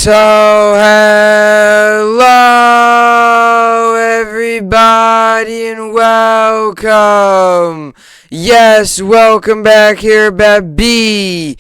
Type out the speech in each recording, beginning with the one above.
So, hello everybody and welcome. Yes, welcome back here at BSN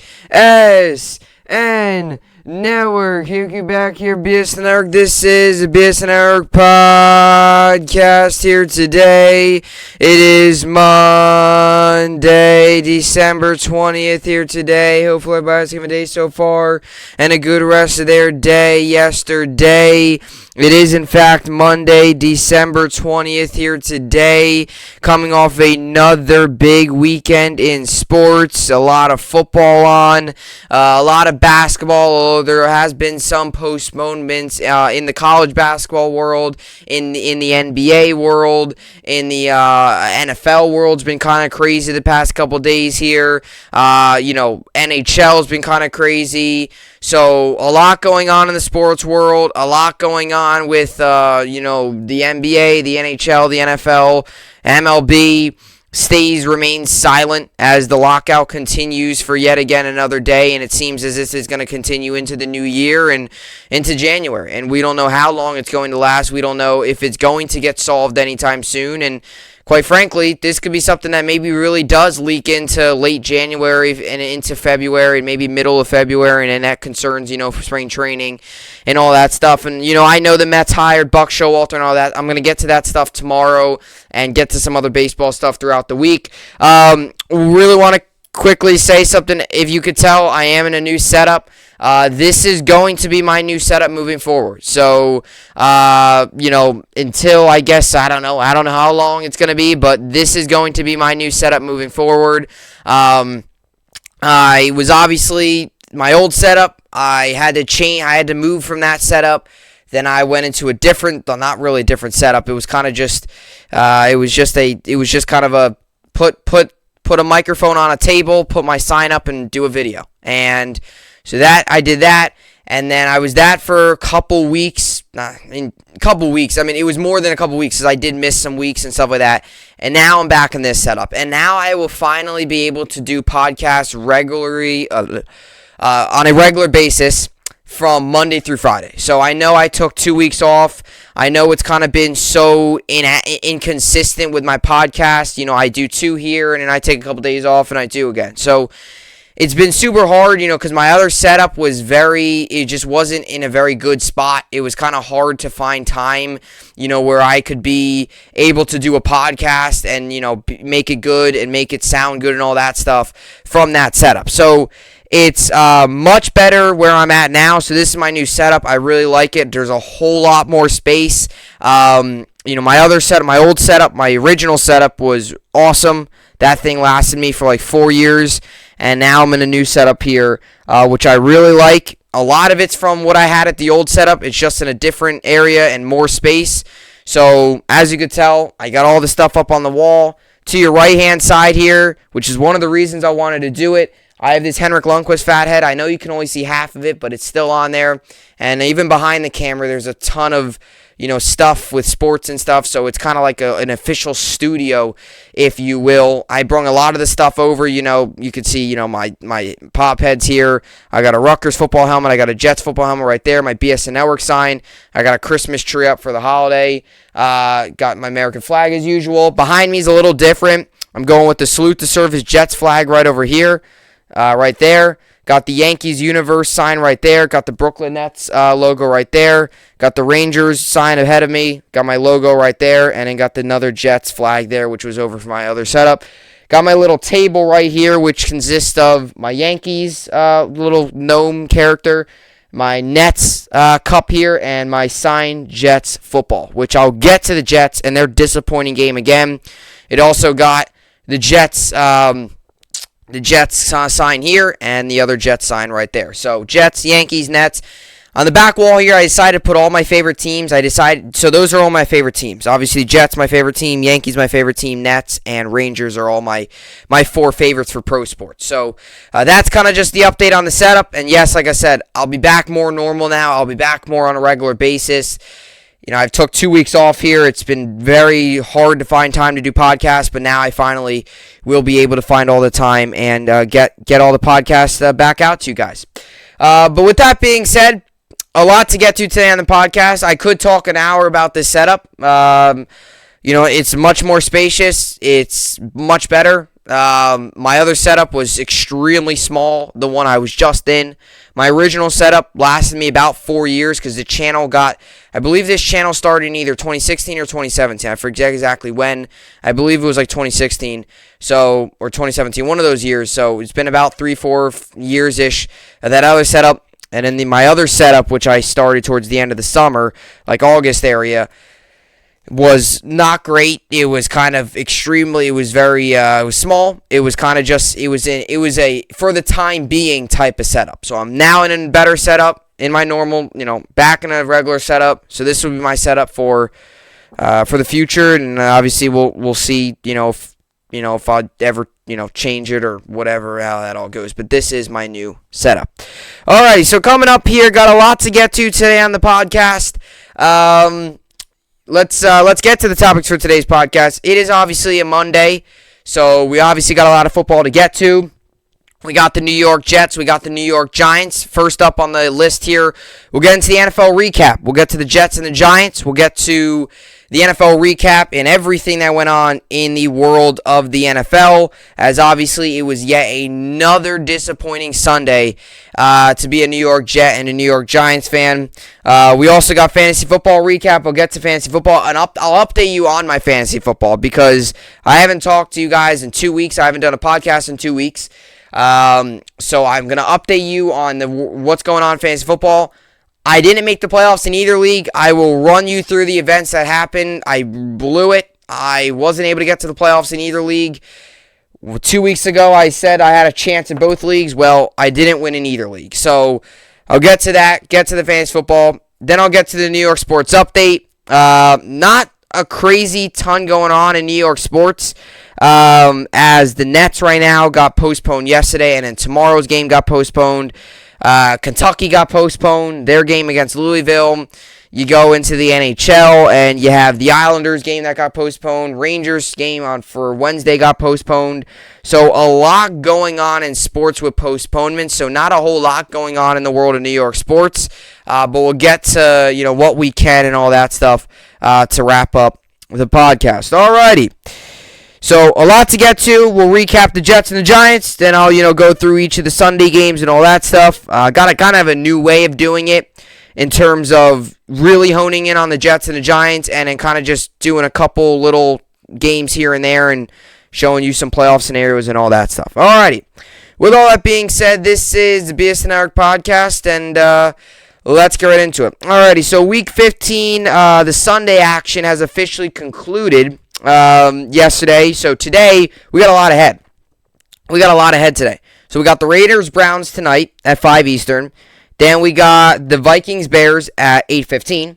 Network. Here back here, BSN Network. This is the BSN Network podcast here today. It is Monday, December 20th here today. Hopefully everybody's having a day so far and a good rest of their day yesterday. It is, in fact, Monday, December 20th here today, coming off another big weekend in sports. A lot of football on, a lot of basketball, although there has been some postponements in the college basketball world, in the NBA world, in the NFL world's been kind of crazy the past couple days here. NHL's been kind of crazy. So, a lot going on in the sports world, a lot going on with, the NBA, the NHL, the NFL, MLB remains silent as the lockout continues for yet again another day, and it seems as this is going to continue into the new year and into January, and we don't know how long it's going to last. We don't know if it's going to get solved anytime soon, and quite frankly, this could be something that maybe really does leak into late January and into February and maybe middle of February, and that concerns, for spring training and all that stuff. And, I know the Mets hired Buck Showalter and all that. I'm going to get to that stuff tomorrow and get to some other baseball stuff throughout the week. Really want to quickly say something. If you could tell, I am in a new setup. This is going to be my new setup moving forward. So, until I guess, I don't know how long it's going to be, but this is going to be my new setup moving forward. I was obviously my old setup. I had to move from that setup. Then I went into a different, well, not really a different setup. It was kind of just, kind of a put a microphone on a table, put my sign up, and do a video. And so I did that, and then I was that for a couple weeks. It was more than a couple weeks because I did miss some weeks and stuff like that. And now I'm back in this setup. And now I will finally be able to do podcasts regularly, on a regular basis from Monday through Friday. So I know I took 2 weeks off. I know it's kind of been so inconsistent with my podcast. I do 2 here, and then I take a couple days off, and I do again. So it's been super hard, because my other setup it just wasn't in a very good spot. It was kind of hard to find time, where I could be able to do a podcast and, make it good and make it sound good and all that stuff from that setup. So it's much better where I'm at now. So this is my new setup. I really like it. There's a whole lot more space. My other setup, my old setup, my original setup was awesome. That thing lasted me for like 4 years. And now I'm in a new setup here, which I really like. A lot of it's from what I had at the old setup. It's just in a different area and more space. So, as you could tell, I got all the stuff up on the wall. To your right-hand side here, which is one of the reasons I wanted to do it, I have this Henrik Lundqvist fathead. I know you can only see half of it, but it's still on there. And even behind the camera, there's a ton of stuff with sports and stuff, so it's kind of like an official studio, if you will. I brought a lot of the stuff over, you could see, my pop heads here. I got a Rutgers football helmet, I got a Jets football helmet right there, my BSN Network sign, I got a Christmas tree up for the holiday, got my American flag as usual. Behind me is a little different. I'm going with the Salute to Service Jets flag right over here, right there. Got the Yankees Universe sign right there. Got the Brooklyn Nets logo right there. Got the Rangers sign ahead of me. Got my logo right there. And then got another Jets flag there, which was over from my other setup. Got my little table right here, which consists of my Yankees little gnome character, my Nets cup here, and my signed Jets football, which I'll get to the Jets and their disappointing game again. It also got the Jets sign here and the other Jets sign right there. So Jets, Yankees, Nets. On the back wall here, I decided to put all my favorite teams. So those are all my favorite teams. Obviously, Jets, my favorite team. Yankees, my favorite team. Nets and Rangers are all my 4 favorites for pro sports. So that's kind of just the update on the setup. And yes, like I said, I'll be back more normal now. I'll be back more on a regular basis. I've took 2 weeks off here. It's been very hard to find time to do podcasts, but now I finally will be able to find all the time and get all the podcasts back out to you guys. But with that being said, a lot to get to today on the podcast. I could talk an hour about this setup. It's much more spacious. It's much better. My other setup was extremely small, the one I was just in. My original setup lasted me about 4 years because the channel I believe this channel started in either 2016 or 2017. I forget exactly when. I believe it was like 2016, or 2017, one of those years. So it's been about 3-4 years-ish of that other setup. And then my other setup, which I started towards the end of the summer, like August area, was not great. It was kind of extremely, it was very, it was small. It was kind of just, it was a, for the time being type of setup. So I'm now in a better setup, in my normal, back in a regular setup. So this will be my setup for the future. And obviously we'll see, if I ever, change it or whatever, how that all goes. But this is my new setup. Alrighty, so coming up here, got a lot to get to today on the podcast. Let's get to the topics for today's podcast. It is obviously a Monday, so we obviously got a lot of football to get to. We got the New York Jets. We got the New York Giants. First up on the list here, we'll get into the NFL recap. We'll get to the Jets and the Giants. We'll get to the NFL recap and everything that went on in the world of the NFL, as obviously it was yet another disappointing Sunday to be a New York Jet and a New York Giants fan. We also got fantasy football recap. We'll get to fantasy football, and I'll update you on my fantasy football because I haven't talked to you guys in 2 weeks. I haven't done a podcast in 2 weeks. So I'm going to update you on what's going on in fantasy football. I didn't make the playoffs in either league. I will run you through the events that happened. I blew it. I wasn't able to get to the playoffs in either league. 2 weeks ago, I said I had a chance in both leagues. Well, I didn't win in either league. So I'll get to that, get to the fantasy football. Then I'll get to the New York sports update. Not a crazy ton going on in New York sports. As the Nets right now got postponed yesterday, and then tomorrow's game got postponed. Kentucky got postponed, their game against Louisville. You go into the NHL, and you have the Islanders game that got postponed. Rangers game for Wednesday got postponed. So a lot going on in sports with postponements. So not a whole lot going on in the world of New York sports. But we'll get to what we can and all that stuff to wrap up the podcast. Alrighty. So, a lot to get to. We'll recap the Jets and the Giants. Then I'll, go through each of the Sunday games and all that stuff. Got a kind of a new way of doing it in terms of really honing in on the Jets and the Giants and then kind of just doing a couple little games here and there and showing you some playoff scenarios and all that stuff. Alrighty. With all that being said, this is the BSN podcast, and let's get right into it. Alrighty, so Week 15, the Sunday action has officially concluded yesterday. So today we got a lot ahead. Today. So we got the Raiders Browns tonight at 5 Eastern. Then we got the Vikings Bears at 8:15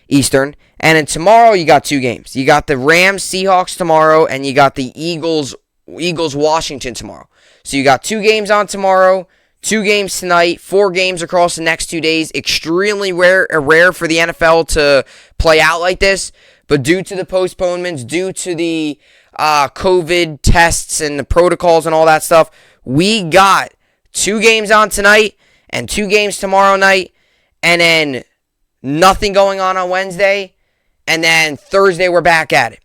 Eastern. And then tomorrow you got two games. You got the Rams Seahawks tomorrow, and you got the Eagles Washington tomorrow. So you got two games on tomorrow, two games tonight, 4 games across the next 2 days. Extremely rare for the NFL to play out like this. But due to the postponements, due to the COVID tests and the protocols and all that stuff, we got 2 games on tonight and 2 games tomorrow night, and then nothing going on Wednesday, and then Thursday we're back at it.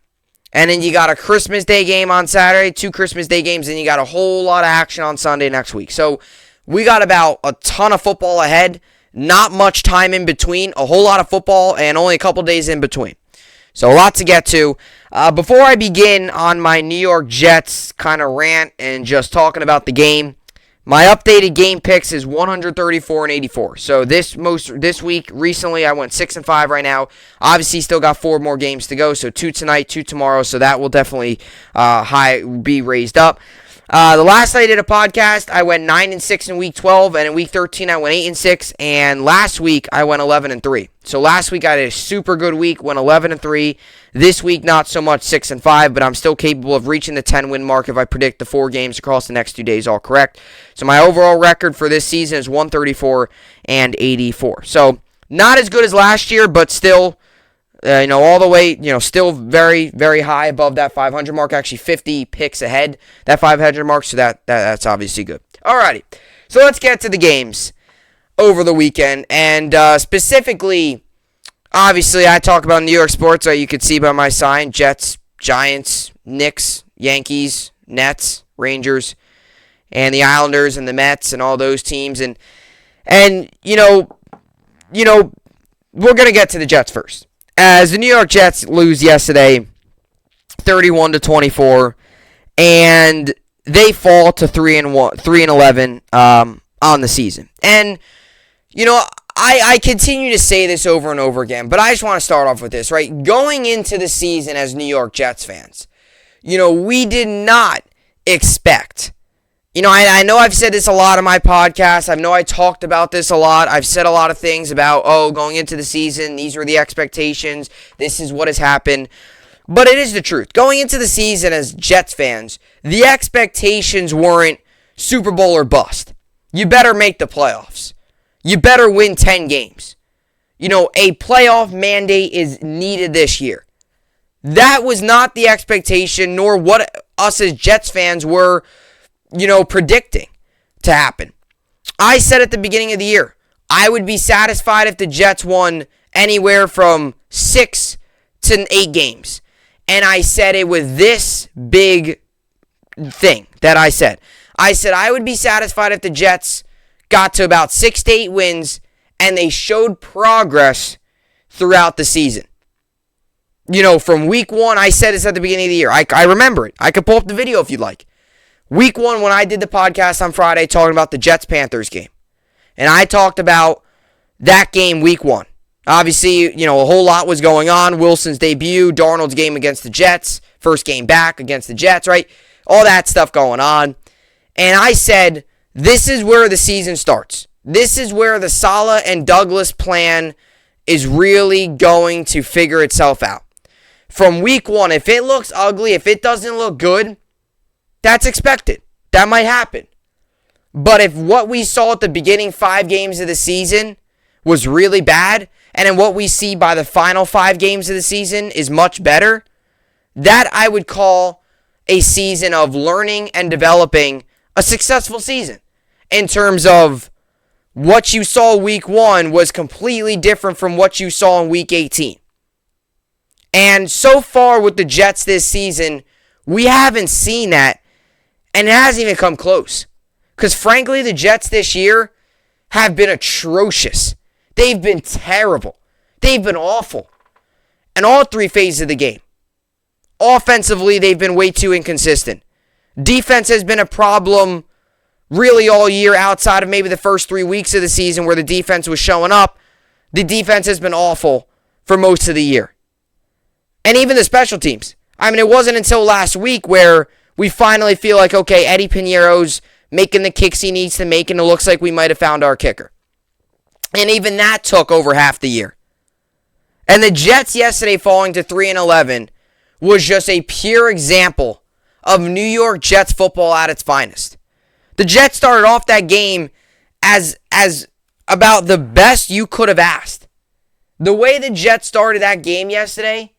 And then you got a Christmas Day game on Saturday, 2 Christmas Day games, and you got a whole lot of action on Sunday next week. So we got about a ton of football ahead, not much time in between, a whole lot of football, and only a couple days in between. So a lot to get to. Before I begin on my New York Jets kind of rant and just talking about the game, my updated game picks is 134-84. So this week, recently, I went 6-5 right now. Obviously, still got 4 more games to go. So 2 tonight, 2 tomorrow. So that will definitely be raised up. The last I did a podcast, I went 9-6 in Week 12, and in Week 13, I went 8-6, and last week, I went 11-3. So last week, I had a super good week, went 11-3. This week, not so much, 6-5, but I'm still capable of reaching the 10-win mark if I predict the 4 games across the next 2 days all correct. So my overall record for this season is 134-84. So not as good as last year, but still... all the way, still very, very high above that 500 mark. Actually, 50 picks ahead that 500 mark, so that's obviously good. Alrighty, so let's get to the games. over the weekend, and specifically, obviously, I talk about New York sports, you could see by my sign, Jets, Giants, Knicks, Yankees, Nets, Rangers, and the Islanders and the Mets and all those teams. And you know, we're going to get to the Jets first. As the New York Jets lose yesterday 31-24, and they fall to 3-11 on the season. And I continue to say this over and over again, but I just want to start off with this, right? Going into the season as New York Jets fans, we did not expect. I know I've said this a lot on my podcast. I know I talked about this a lot. I've said a lot of things about, going into the season, these were the expectations. This is what has happened. But it is the truth. Going into the season as Jets fans, the expectations weren't Super Bowl or bust. You better make the playoffs. You better win 10 games. A playoff mandate is needed this year. That was not the expectation, nor what us as Jets fans were, predicting to happen. I said at the beginning of the year, I would be satisfied if the Jets won anywhere from 6 to 8 games. And I said it with this big thing that I said. I said I would be satisfied if the Jets got to about 6 to 8 wins and they showed progress throughout the season. From week 1, I said this at the beginning of the year. I remember it. I could pull up the video if you'd like. Week 1, when I did the podcast on Friday talking about the Jets-Panthers game. And I talked about that game week 1. Obviously, a whole lot was going on. Wilson's debut, Darnold's game against the Jets, first game back against the Jets, right? All that stuff going on. And I said, this is where the season starts. This is where the Saleh and Douglas plan is really going to figure itself out. From week 1, if it looks ugly, if it doesn't look good, that's expected. That might happen. But if what we saw at the beginning 5 games of the season was really bad, and then what we see by the final 5 games of the season is much better, that I would call a season of learning and developing a successful season. In terms of what you saw week 1 was completely different from what you saw in week 18. And so far with the Jets this season, we haven't seen that, and it hasn't even come close. Because frankly, the Jets this year have been atrocious. They've been terrible. They've been awful. In all 3 phases of the game. Offensively, they've been way too inconsistent. Defense has been a problem really all year outside of maybe the first 3 weeks of the season where the defense was showing up. The defense has been awful for most of the year. And even the special teams. It wasn't until last week where we finally feel like, okay, Eddie Piñeiro's making the kicks he needs to make, and it looks like we might have found our kicker. And even that took over half the year. And the Jets yesterday falling to 3-11 was just a pure example of New York Jets football at its finest. The Jets started off that game as about the best you could have asked. The way the Jets started that game yesterday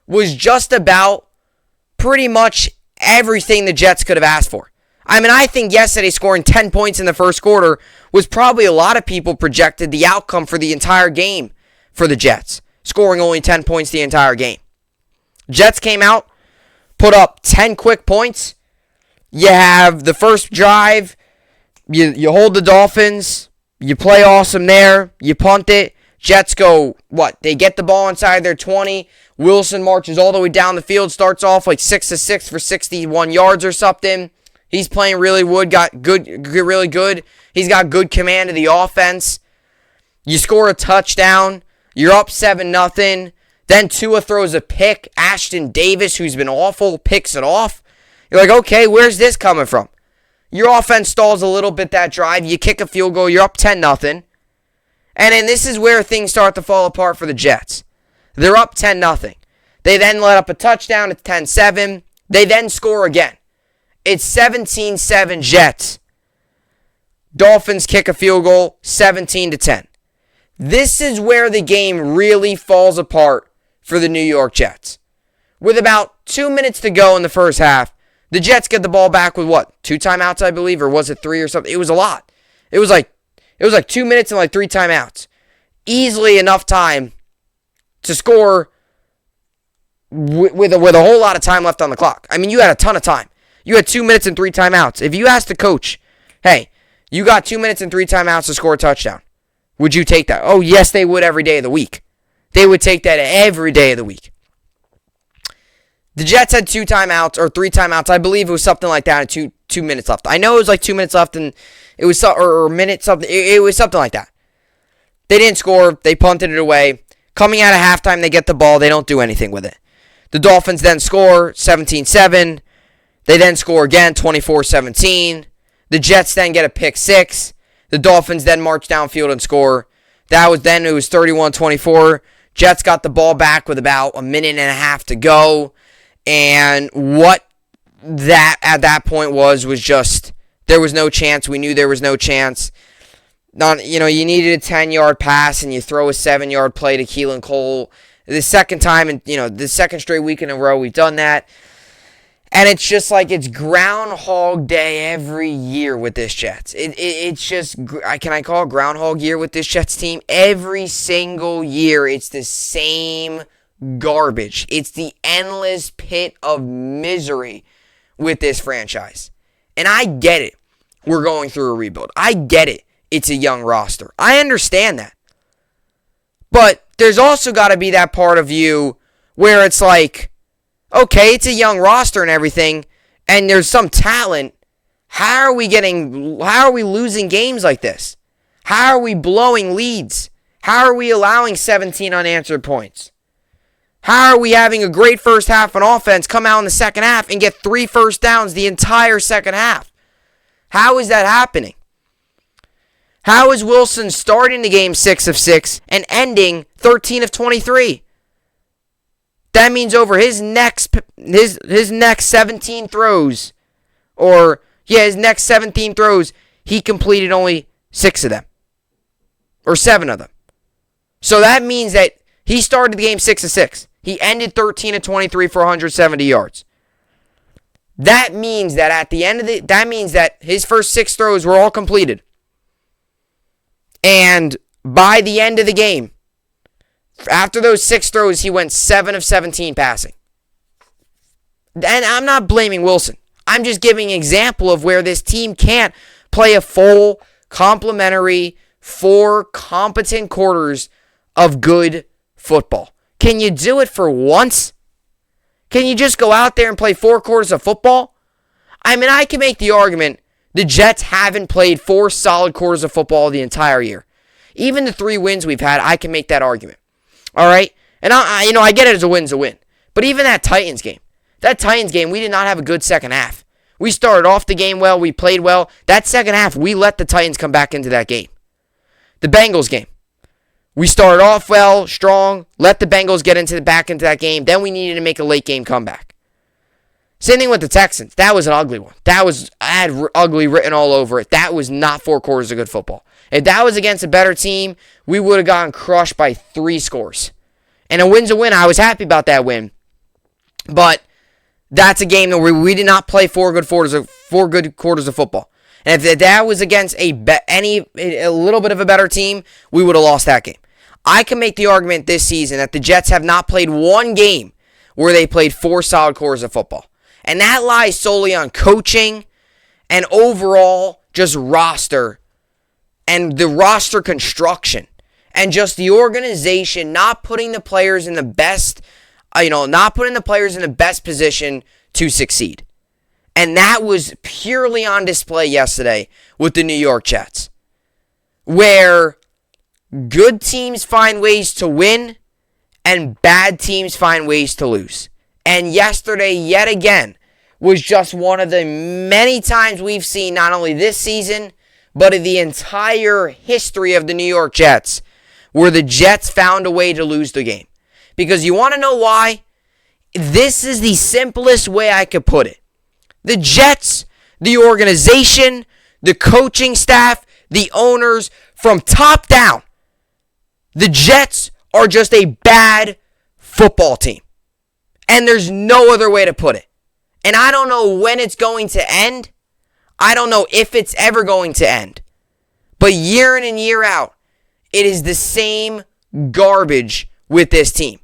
was just about pretty much everything the Jets could have asked for. I think yesterday scoring 10 points in the first quarter was probably a lot of people projected the outcome for the entire game for the Jets, scoring only 10 points the entire game. Jets came out, put up 10 quick points. You have the first drive, you hold the Dolphins, you play awesome there, you punt it. Jets go, they get the ball inside their 20. Wilson marches all the way down the field, starts off like 6-6 for 61 yards or something. He's playing really really good. He's got good command of the offense. You score a touchdown. You're up 7-0. Then Tua throws a pick. Ashton Davis, who's been awful, picks it off. You're like, okay, where's this coming from? Your offense stalls a little bit that drive. You kick a field goal. You're up 10-0. And then this is where things start to fall apart for the Jets. They're up 10-0. They then let up a touchdown at 10-7. They then score again. It's 17-7 Jets. Dolphins kick a field goal, 17-10. This is where the game really falls apart for the New York Jets. With about 2 minutes to go in the first half, the Jets get the ball back with 2 timeouts, I believe, or was it 3 or something? It was a lot. It was like It was like 2 minutes and like 3 timeouts. Easily enough time to score with a whole lot of time left on the clock. I mean, you had a ton of time. You had 2 minutes and 3 timeouts. If you asked the coach, hey, you got 2 minutes and 3 timeouts to score a touchdown, would you take that? Oh, yes, they would every day of the week. They would take that every day of the week. The Jets had 2 timeouts or 3 timeouts. I believe it was something like that, and 2 minutes left. I know it was like 2 minutes left, and it was or a minute something. It was something like that. They didn't score. They punted it away. Coming out of halftime, they get the ball. They don't do anything with it. The Dolphins then score 17-7. They then score again 24-17. The Jets then get a pick 6. The Dolphins then march downfield and score. It was 31-24. Jets got the ball back with about a minute and a half to go. And what that at that point was just, there was no chance. We knew there was no chance. You needed a 10-yard pass and you throw a 7-yard play to Keelan Cole. The second time, and the second straight week in a row we've done that. And it's just like it's Groundhog Day every year with this Jets. It's just, can I call it Groundhog Year with this Jets team? Every single year, it's the same garbage. It's the endless pit of misery with this franchise. And I get it. We're going through a rebuild. I get it. It's a young roster. I understand that. But there's also got to be that part of you where it's like, okay, it's a young roster and everything, and there's some talent. How are we losing games like this? How are we blowing leads? How are we allowing 17 unanswered points? How are we having a great first half on offense, come out in the second half, and get 3 first downs the entire second half? How is that happening? How is Wilson starting the game 6 of 6 and ending 13 of 23? That means over his next 17 throws, his next 17 throws, he completed only 6 of them. Or 7 of them. So that means that he started the game 6 of 6. He ended 13 of 23 for 170 yards. That means that at the end of that means that his first 6 throws were all completed. And by the end of the game, after those 6 throws, he went 7 of 17 passing. And I'm not blaming Wilson. I'm just giving an example of where this team can't play a full, complementary, 4 competent quarters of good football. Can you do it for once? Can you just go out there and play 4 quarters of football? I mean, I can make the argument the Jets haven't played 4 solid quarters of football the entire year. Even the 3 wins we've had, I can make that argument. All right? And I get it as a win's a win. But even that Titans game, we did not have a good second half. We started off the game well, we played well. That second half, we let the Titans come back into that game. The Bengals game, we started off well, strong, let the Bengals get back into that game. Then we needed to make a late game comeback. Same thing with the Texans. That was an ugly one. I had ugly written all over it. That was not 4 quarters of good football. If that was against a better team, we would have gotten crushed by 3 scores. And a win's a win. I was happy about that win. But that's a game where we did not play 4 good quarters of football. And if that was against a little bit of a better team, we would have lost that game. I can make the argument this season that the Jets have not played one game where they played 4 solid quarters of football. And that lies solely on coaching and overall just roster and the roster construction and just the organization not putting the players in the best, position to succeed. And that was purely on display yesterday with the New York Jets, where good teams find ways to win and bad teams find ways to lose. And yesterday, yet again, was just one of the many times we've seen, not only this season, but in the entire history of the New York Jets, where the Jets found a way to lose the game. Because you want to know why? This is the simplest way I could put it. The Jets, the organization, the coaching staff, the owners, from top down, the Jets are just a bad football team. And there's no other way to put it. And I don't know when it's going to end. I don't know if it's ever going to end. But year in and year out, it is the same garbage with this team.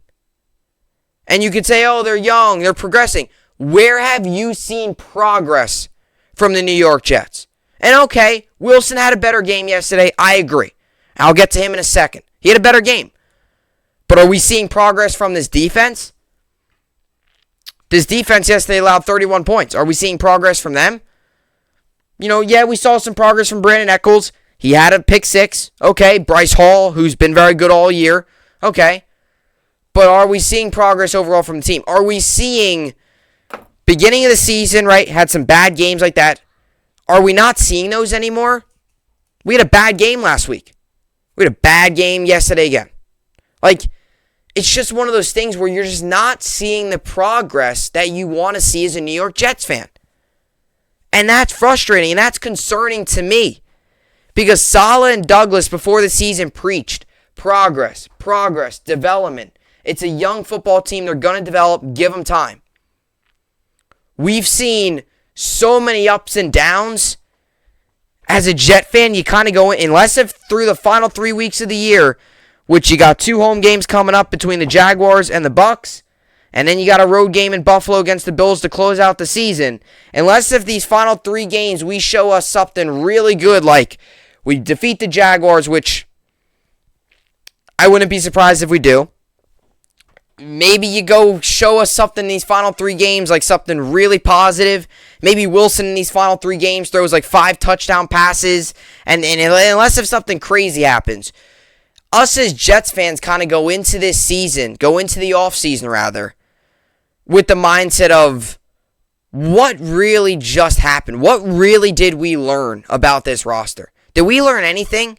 And you could say, oh, they're young, they're progressing. Where have you seen progress from the New York Jets? And okay, Wilson had a better game yesterday. I agree. I'll get to him in a second. He had a better game. But are we seeing progress from this defense? This defense yesterday allowed 31 points. Are we seeing progress from them? Yeah, we saw some progress from Brandon Echols. He had a pick 6. Okay. Bryce Hall, who's been very good all year. Okay. But are we seeing progress overall from the team? Are we seeing beginning of the season, right? Had some bad games like that. Are we not seeing those anymore? We had a bad game last week. We had a bad game yesterday again. It's just one of those things where you're just not seeing the progress that you want to see as a New York Jets fan. And that's frustrating, and that's concerning to me. Because Saleh and Douglas before the season preached progress, development. It's a young football team. They're going to develop. Give them time. We've seen so many ups and downs. As a Jet fan, you kind of go in, unless if through the final 3 weeks of the year, which you got 2 home games coming up between the Jaguars and the Bucs, and then you got a road game in Buffalo against the Bills to close out the season. Unless if these final 3 games we show us something really good, like we defeat the Jaguars, which I wouldn't be surprised if we do. Maybe you go show us something in these final 3 games, like something really positive. Maybe Wilson in these final 3 games throws like 5 touchdown passes. And unless if something crazy happens, us as Jets fans kind of go into the offseason rather, with the mindset of what really just happened? What really did we learn about this roster? Did we learn anything?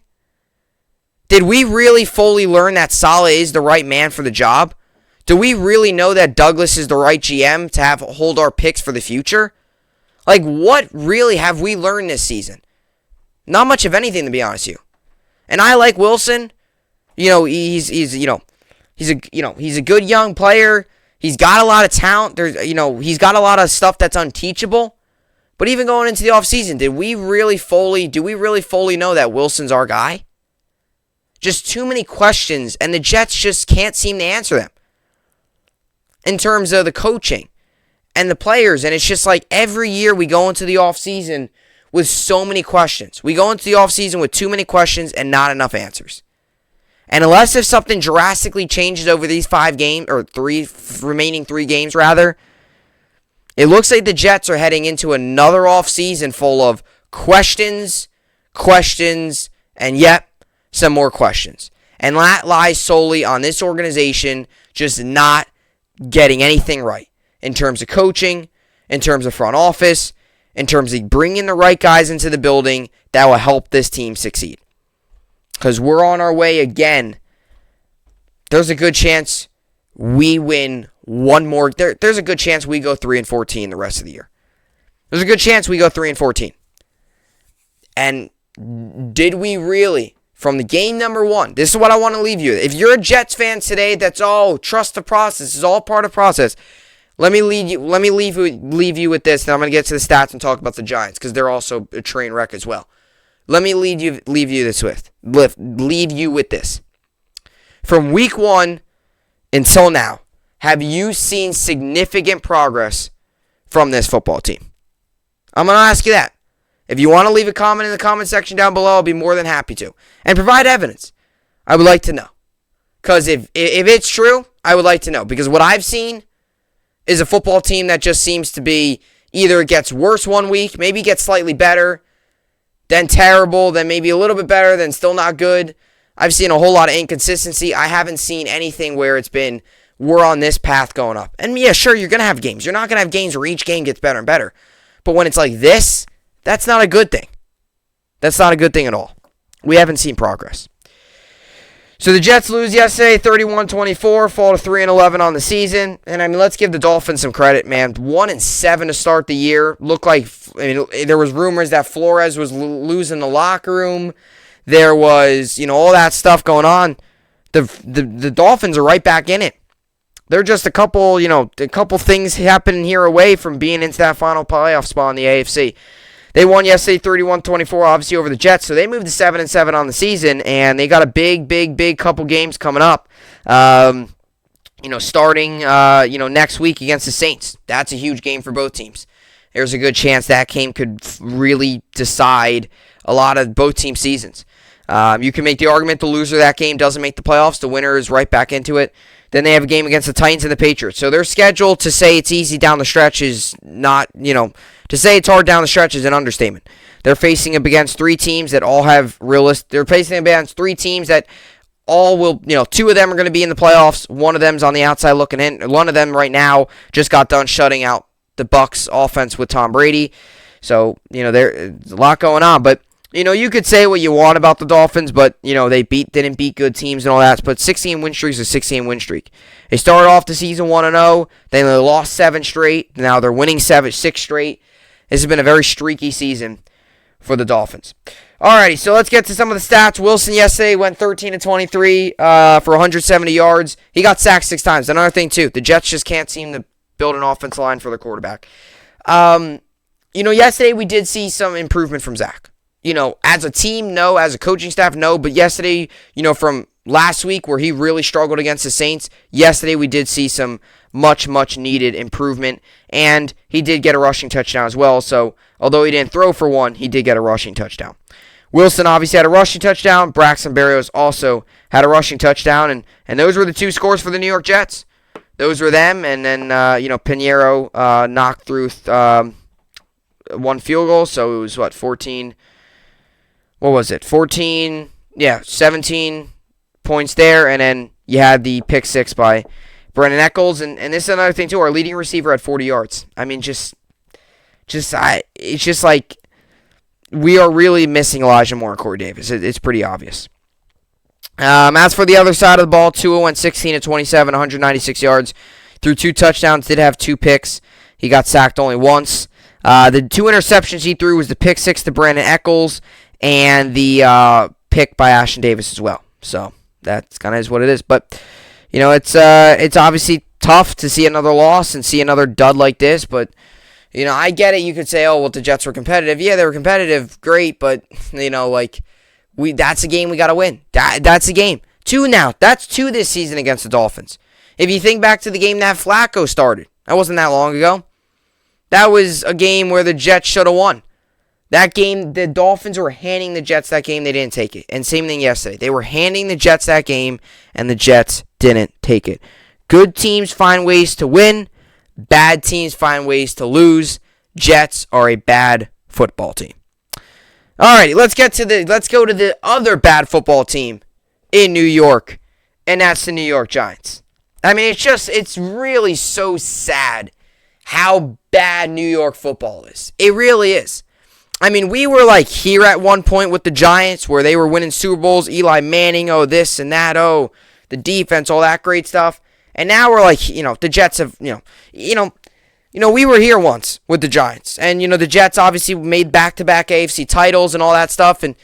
Did we really fully learn that Saleh is the right man for the job? Do we really know that Douglas is the right GM to hold our picks for the future? What really have we learned this season? Not much of anything, to be honest with you. And I like Wilson. He's a good young player. He's got a lot of talent. He's got a lot of stuff that's unteachable. But even going into the offseason, do we really fully know that Wilson's our guy? Just too many questions, and the Jets just can't seem to answer them. In terms of the coaching and the players. And it's just like every year we go into the offseason with so many questions. We go into the offseason with too many questions and not enough answers. And unless if something drastically changes over these 5 games, or remaining 3 games rather, it looks like the Jets are heading into another offseason full of questions, and yet some more questions. And that lies solely on this organization just not getting anything right in terms of coaching, in terms of front office, in terms of bringing the right guys into the building that will help this team succeed. Because we're on our way again. There's a good chance we win one more. There's a good chance we go 3-14 the rest of the year. There's a good chance we go 3-14. And did we really, from the game number 1, this is what I want to leave you with. If you're a Jets fan today, that's all trust the process. It's all part of the process. Let me leave you with this. Then I'm going to get to the stats and talk about the Giants because they're also a train wreck as well. Let me leave you with this. From week 1 until now, have you seen significant progress from this football team? I'm going to ask you that. If you want to leave a comment in the comment section down below, I'll be more than happy to. And provide evidence. I would like to know. Because if it's true, I would like to know. Because what I've seen is a football team that just seems to be either it gets worse one week, maybe gets slightly better, then terrible, then maybe a little bit better, then still not good. I've seen a whole lot of inconsistency. I haven't seen anything where it's been, we're on this path going up. And yeah, sure, you're going to have games. You're not going to have games where each game gets better and better. But when it's like this, that's not a good thing. That's not a good thing at all. We haven't seen progress. So the Jets lose yesterday, 31-24, fall to 3-11 on the season. And I mean, let's give the Dolphins some credit, man. 1-7 to start the year. Looked like, there was rumors that Flores was losing the locker room. There was, all that stuff going on. The Dolphins are right back in it. They're just a couple things happening here away from being into that final playoff spot in the AFC. They won yesterday 31-24, obviously, over the Jets, so they moved to 7-7 on the season, and they got a big couple games coming up. Starting next week against the Saints. That's a huge game for both teams. There's a good chance that game could really decide a lot of both team seasons. You can make the argument the loser of that game doesn't make the playoffs. The winner is right back into it. Then they have a game against the Titans and the Patriots. So their schedule, to say it's easy down the stretch is not, to say it's hard down the stretch is an understatement. They're facing up against three teams that all have they're facing up against three teams that all will, two of them are going to be in the playoffs. One of them's on the outside looking in. One of them right now just got done shutting out the Bucs offense with Tom Brady. So, there's a lot going on. But, you could say what you want about the Dolphins, but, they didn't beat good teams and all that. But 16 win streak is a 16 win streak. They started off the season 1-0. Then they lost 7 straight. Now they're winning 6 straight. This has been a very streaky season for the Dolphins. Alrighty, so let's get to some of the stats. Wilson yesterday went 13-23 for 170 yards. He got sacked 6 times. Another thing, too, the Jets just can't seem to build an offensive line for the quarterback. Yesterday we did see some improvement from Zach. As a team, no. As a coaching staff, no. But yesterday, from last week where he really struggled against the Saints, yesterday we did see some much needed improvement. And he did get a rushing touchdown as well. So, although he didn't throw for one, he did get a rushing touchdown. Wilson obviously had a rushing touchdown. Braxton Berrios also had a rushing touchdown. And those were the 2 scores for the New York Jets. Those were them. And then, Pinheiro knocked through 1 field goal. So, it was, 14... What was it? 17 points there, and then you had the pick 6 by Brennan Eccles, and this is another thing too. Our leading receiver had 40 yards. I mean, it's just like we are really missing Elijah Moore and Corey Davis. It's pretty obvious. As for the other side of the ball, Tua went 16-27, 196 yards, threw 2 touchdowns, did have 2 picks. He got sacked only once. The 2 interceptions he threw was the pick 6 to Brandon Eccles and the pick by Ashton Davis as well. So that's kind of is what it is. But it's obviously tough to see another loss and see another dud like this. But I get it. You could say, oh, well, the Jets were competitive. Yeah, they were competitive, great. But that's a game we got to win. That's a game. 2 now. That's 2 this season against the Dolphins. If you think back to the game that Flacco started, that wasn't that long ago. That was a game where the Jets should have won. That game, the Dolphins were handing the Jets that game. They didn't take it. And same thing yesterday. They were handing the Jets that game, and the Jets didn't take it. Good teams find ways to win. Bad teams find ways to lose. Jets are a bad football team. Alrighty, let's go to the other bad football team in New York, and that's the New York Giants. I mean, it's really so sad how bad New York football is. It really is. I mean, we were like here at one point with the Giants where they were winning Super Bowls, Eli Manning, oh, this and that, oh, the defense, all that great stuff. And now we're like, the Jets have, we were here once with the Giants. And, the Jets obviously made back-to-back AFC titles and all that stuff. And,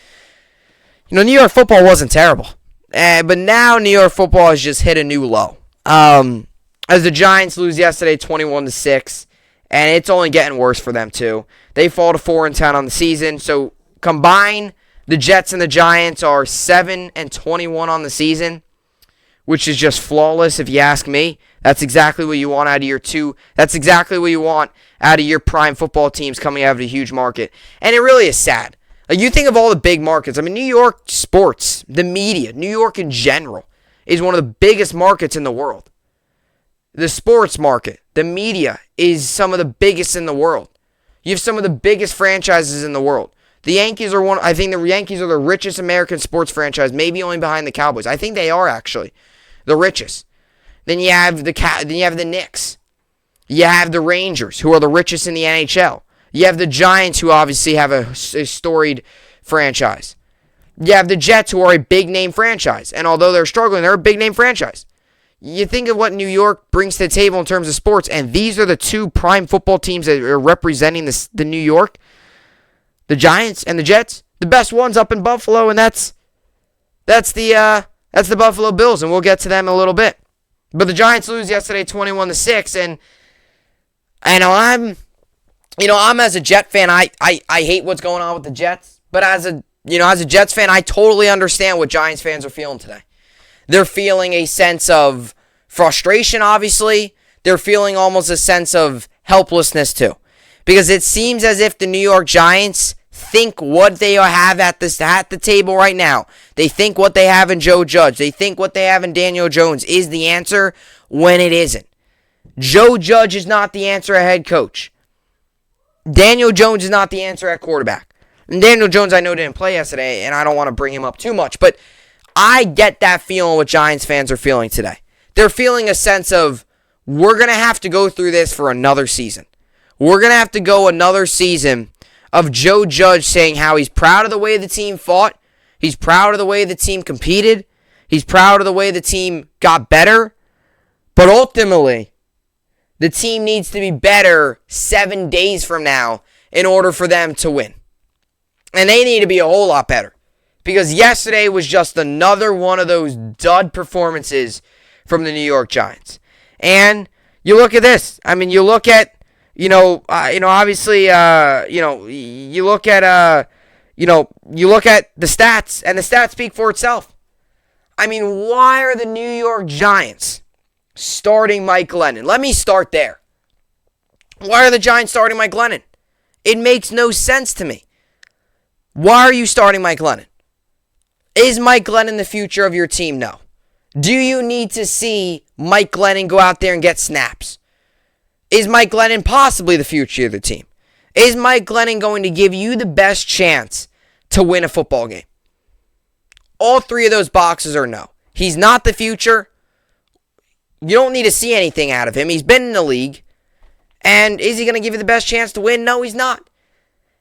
New York football wasn't terrible. But now New York football has just hit a new low. As the Giants lose yesterday 21-6. And it's only getting worse for them, too. They fall to 4-10 on the season. So, combined, the Jets and the Giants are 7-21 on the season, which is just flawless if you ask me. That's exactly what you want out of your That's exactly what you want out of your prime football teams coming out of a huge market. And it really is sad. Like, you think of all the big markets. I mean, New York sports, the media, New York in general, is one of the biggest markets in the world. The sports market, the media, is some of the biggest in the world. You have some of the biggest franchises in the world. The Yankees are I think the Yankees are the richest American sports franchise, maybe only behind the Cowboys. I think they are actually the richest. Then you have the Knicks. You have the Rangers, who are the richest in the NHL. You have the Giants, who obviously have a storied franchise. You have the Jets, who are a big-name franchise. And although they're struggling, they're a big-name franchise. You think of what New York brings to the table in terms of sports, and these are the 2 prime football teams that are representing the New York. The Giants and the Jets. The best ones up in Buffalo, and that's the Buffalo Bills, and we'll get to them in a little bit. But the Giants lose yesterday 21-6, and I'm as a Jet fan, I hate what's going on with the Jets. But as a Jets fan, I totally understand what Giants fans are feeling today. They're feeling a sense of frustration, obviously. They're feeling almost a sense of helplessness, too. Because it seems as if the New York Giants think what they have at the table right now. They think what they have in Joe Judge. They think what they have in Daniel Jones is the answer when it isn't. Joe Judge is not the answer at head coach. Daniel Jones is not the answer at quarterback. And Daniel Jones, I know, didn't play yesterday, and I don't want to bring him up too much, but I get that feeling what Giants fans are feeling today. They're feeling a sense of, we're going to have to go through this for another season. We're going to have to go another season of Joe Judge saying how he's proud of the way the team fought. He's proud of the way the team competed. He's proud of the way the team got better. But ultimately, the team needs to be better 7 days from now in order for them to win. And they need to be a whole lot better. Because yesterday was just another one of those dud performances from the New York Giants. And you look at this. I mean, you look at, obviously, you look at, you look at the stats, and the stats speak for itself. I mean, why are the New York Giants starting Mike Glennon? Let me start there. Why are the Giants starting Mike Glennon? It makes no sense to me. Why are you starting Mike Glennon? Is Mike Glennon the future of your team? No. Do you need to see Mike Glennon go out there and get snaps? Is Mike Glennon possibly the future of the team? Is Mike Glennon going to give you the best chance to win a football game? All three of those boxes are no. He's not the future. You don't need to see anything out of him. He's been in the league. And is he going to give you the best chance to win? No, he's not.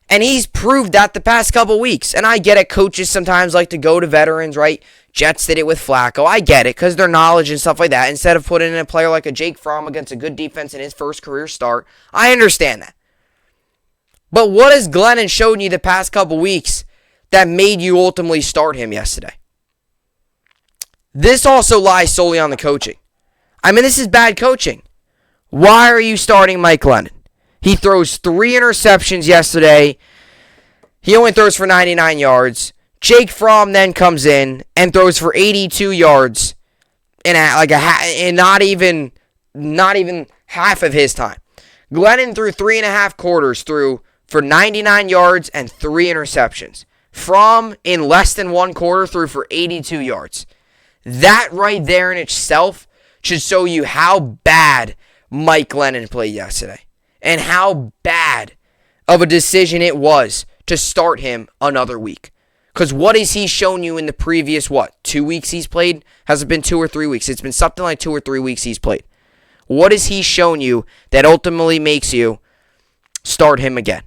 And he's proved that the past couple weeks. And I get it. Coaches sometimes like to go to veterans, right? Jets did it with Flacco. I get it because their knowledge and stuff like that. Instead of putting in a player like a Jake Fromm against a good defense in his first career start. I understand that. But what has Glennon shown you the past couple weeks that made you ultimately start him yesterday? This also lies solely on the coaching. I mean, this is bad coaching. Why are you starting Mike Glennon? He throws 3 interceptions yesterday. He only throws for 99 yards. Jake Fromm then comes in and throws for 82 yards in not even half of his time. Glennon threw 3.5 quarters through for 99 yards and 3 interceptions. Fromm, in less than 1 quarter, threw for 82 yards. That right there in itself should show you how bad Mike Glennon played yesterday. And how bad of a decision it was to start him another week. Because what has he shown you in the previous, 2 weeks he's played? Has it been 2 or 3 weeks? It's been something like 2 or 3 weeks he's played. What has he shown you that ultimately makes you start him again?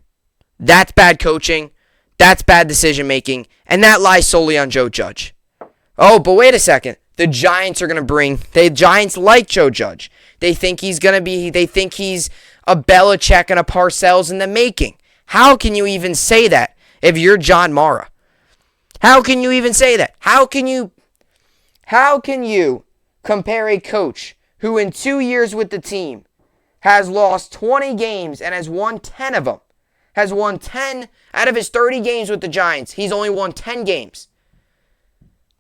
That's bad coaching. That's bad decision making. And that lies solely on Joe Judge. Oh, but wait a second. The Giants are going to the Giants like Joe Judge. They think he's a Belichick and a Parcells in the making. How can you even say that if you're John Mara? How can you even say that? How can you compare a coach who in 2 years with the team has lost 20 games and has won 10 of them? Has won 10 out of his 30 games with the Giants. He's only won 10 games.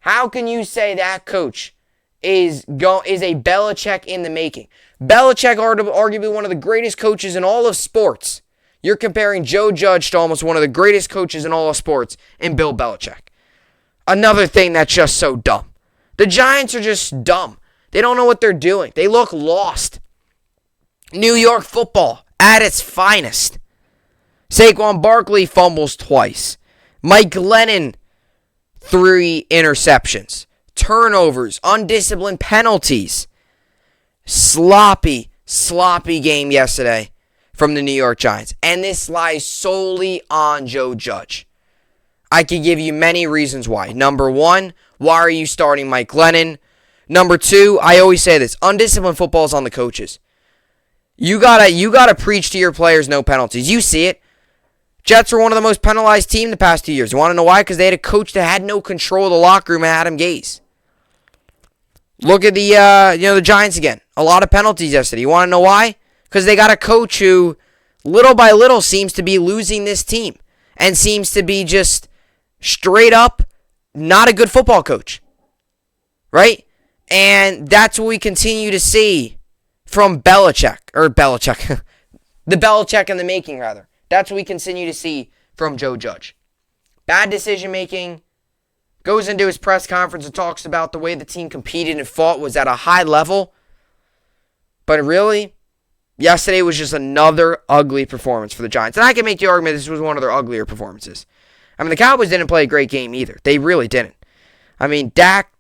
How can you say that coach is a Belichick in the making? Belichick, arguably one of the greatest coaches in all of sports. You're comparing Joe Judge to almost one of the greatest coaches in all of sports in Bill Belichick. Another thing that's just so dumb. The Giants are just dumb. They don't know what they're doing. They look lost. New York football at its finest. Saquon Barkley fumbles twice. Mike Glennon, 3 interceptions. Turnovers, undisciplined penalties. Sloppy game yesterday from the New York Giants. And this lies solely on Joe Judge. I could give you many reasons why. Number 1, why are you starting Mike Glennon? Number 2, I always say this, undisciplined football is on the coaches. You gotta preach to your players no penalties. You see it. Jets were one of the most penalized teams the past 2 years. You want to know why? Because they had a coach that had no control of the locker room, Adam Gase. Look at the Giants again. A lot of penalties yesterday. You want to know why? Because they got a coach who little by little seems to be losing this team and seems to be just straight up not a good football coach, right? And that's what we continue to see from Belichick, the Belichick in the making, rather. That's what we continue to see from Joe Judge. Bad decision making, goes into his press conference and talks about the way the team competed and fought was at a high level. But really, yesterday was just another ugly performance for the Giants. And I can make the argument this was one of their uglier performances. I mean, the Cowboys didn't play a great game either. They really didn't. I mean, Dak,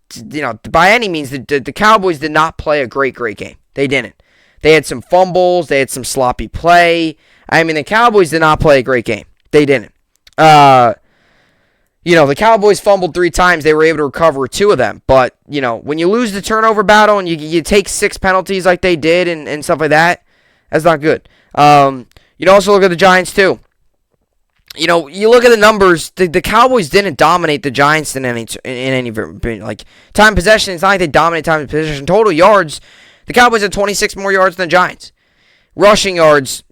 by any means, the Cowboys did not play a great game. They didn't. They had some fumbles. They had some sloppy play. I mean, the Cowboys did not play a great game. They didn't. The Cowboys fumbled 3 times. They were able to recover 2 of them. But, when you lose the turnover battle and you take 6 penalties like they did and stuff like that, that's not good. You'd also look at the Giants, too. You look at the numbers. The Cowboys didn't dominate the Giants in any like time possession. It's not like they dominate time possession. Total yards, the Cowboys had 26 more yards than the Giants. Rushing yards,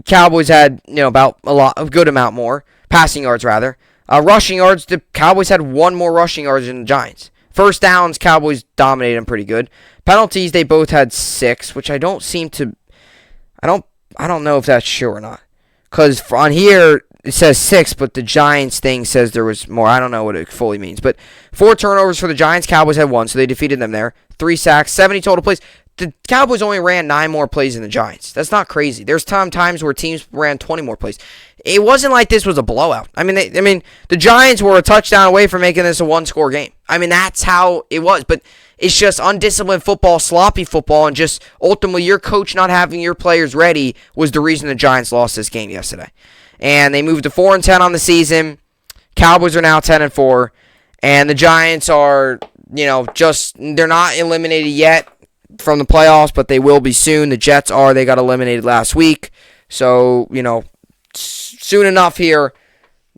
Cowboys had about a good amount more. Passing yards rather. Rushing yards, the Cowboys had 1 more rushing yards than the Giants. First downs, Cowboys dominated them pretty good. Penalties, they both had 6, which I don't know if that's true or not. Because on here, it says 6, but the Giants thing says there was more. I don't know what it fully means. But 4 turnovers for the Giants. Cowboys had 1, so they defeated them there. 3 sacks, 70 total plays. The Cowboys only ran 9 more plays than the Giants. That's not crazy. There's times where teams ran 20 more plays. It wasn't like this was a blowout. I mean, the Giants were a touchdown away from making this a 1-score game. I mean, that's how it was. But it's just undisciplined football, sloppy football, and just ultimately your coach not having your players ready was the reason the Giants lost this game yesterday. And they moved to 4-10 on the season. Cowboys are now 10-4. And the Giants are, they're not eliminated yet from the playoffs, but they will be soon. The Jets are. They got eliminated last week. So, soon enough here.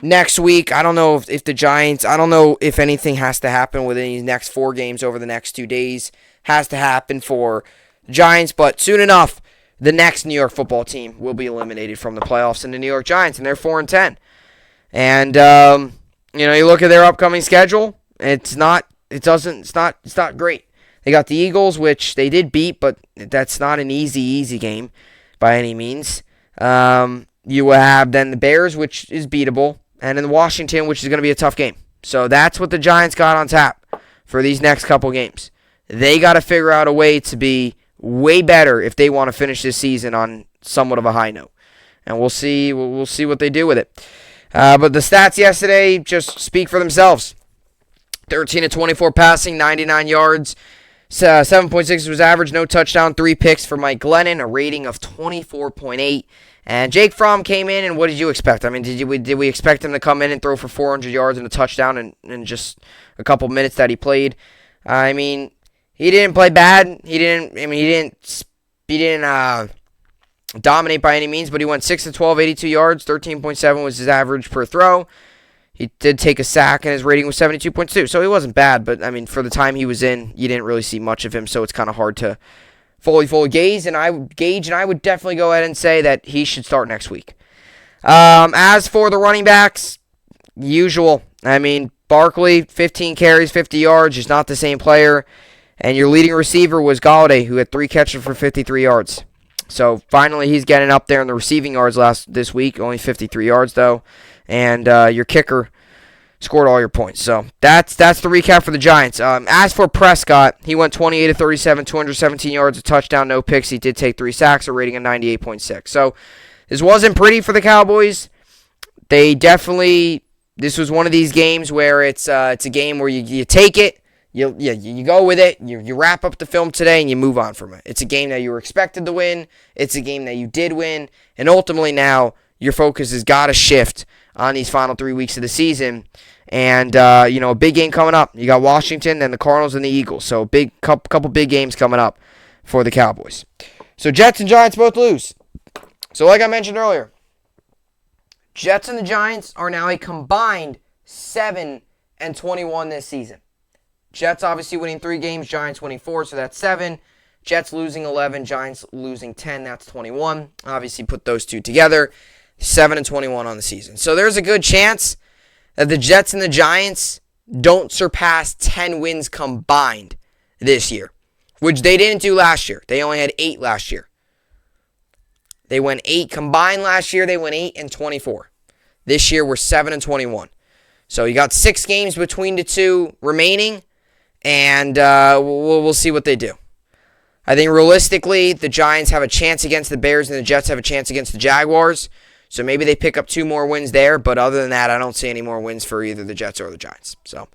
Next week, I don't know if the Giants, I don't know if anything has to happen within these next 4 games over the next 2 days. Has to happen for the Giants, but soon enough, the next New York football team will be eliminated from the playoffs in the New York Giants, and they're 4-10. And you look at their upcoming schedule, it's not great. They got the Eagles, which they did beat, but that's not an easy game by any means. You will have then the Bears, which is beatable, and then Washington, which is going to be a tough game. So that's what the Giants got on tap for these next couple games. They got to figure out a way to be way better if they want to finish this season on somewhat of a high note. And we'll see what they do with it. But the stats yesterday just speak for themselves. 13-24 passing, 99 yards. 7.6 was average, no touchdown, 3 picks for Mike Glennon, a rating of 24.8. And Jake Fromm came in, and what did you expect? I mean, did we expect him to come in and throw for 400 yards and a touchdown in just a couple minutes that he played? I mean, he didn't play bad. He didn't dominate by any means, but he went 6-12, 82 yards, 13.7 was his average per throw. He did take a sack, and his rating was 72.2, so he wasn't bad, but, I mean, for the time he was in, you didn't really see much of him, so it's kind of hard to fully gauge, and I would definitely go ahead and say that he should start next week. As for the running backs, usual. I mean, Barkley, 15 carries, 50 yards, just not the same player, and your leading receiver was Galladay, who had 3 catches for 53 yards. So, finally, he's getting up there in the receiving yards this week, only 53 yards, though. And your kicker scored all your points. So that's the recap for the Giants. As for Prescott, he went 28-37, 217 yards, a touchdown, no picks. He did take 3 sacks, a rating of 98.6. So this wasn't pretty for the Cowboys. This was one of these games where it's a game where you take it, you go with it, you wrap up the film today, and you move on from it. It's a game that you were expected to win. It's a game that you did win. And ultimately now your focus has got to shift on these final 3 weeks of the season. And, a big game coming up. You got Washington, then the Cardinals and the Eagles. So couple big games coming up for the Cowboys. So Jets and Giants both lose. So like I mentioned earlier, Jets and the Giants are now a combined 7-21 this season. Jets obviously winning 3 games, Giants winning 4, so that's 7. Jets losing 11, Giants losing 10. That's 21. Obviously, put those two together, 7-21 on the season. So there's a good chance that the Jets and the Giants don't surpass 10 wins combined this year, which they didn't do last year. They only had 8 last year. They went 8 combined last year. They went 8-24. This year, we're 7-21. So you got 6 games between the two remaining, and we'll see what they do. I think realistically, the Giants have a chance against the Bears, and the Jets have a chance against the Jaguars. So maybe they pick up 2 more wins there, but other than that, I don't see any more wins for either the Jets or the Giants. So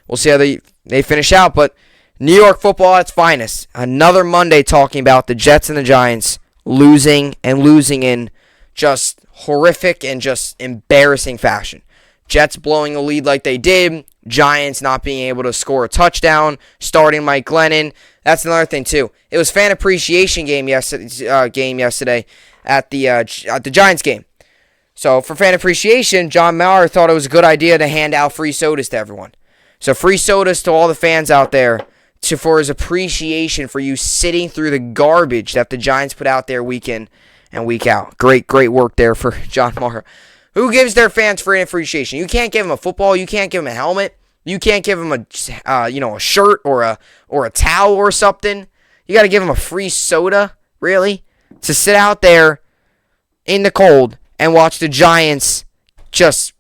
we'll see how they finish out. But New York football at its finest. Another Monday talking about the Jets and the Giants losing in just horrific and just embarrassing fashion. Jets blowing a lead like they did. Giants not being able to score a touchdown. Starting Mike Glennon. That's another thing too. It was fan appreciation game yesterday at the Giants game. So for fan appreciation, John Maurer thought it was a good idea to hand out free sodas to everyone. So free sodas to all the fans out there for his appreciation for you sitting through the garbage that the Giants put out there week in and week out. Great work there for John Maurer. Who gives their fans free appreciation? You can't give them a football. You can't give them a helmet. You can't give them a shirt or a towel or something. You got to give them a free soda, really, to sit out there in the cold and watch the Giants just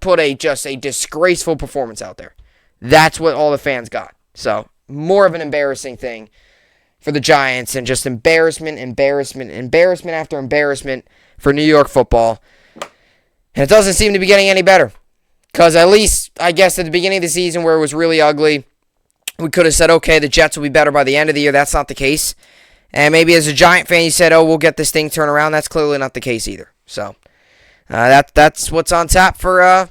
put a disgraceful performance out there. That's what all the fans got. So more of an embarrassing thing for the Giants, and just embarrassment after embarrassment for New York football. And it doesn't seem to be getting any better. Because at least, I guess, at the beginning of the season where it was really ugly, we could have said, okay, the Jets will be better by the end of the year. That's not the case. And maybe as a Giant fan, you said, oh, we'll get this thing turned around. That's clearly not the case either. So that's what's on tap for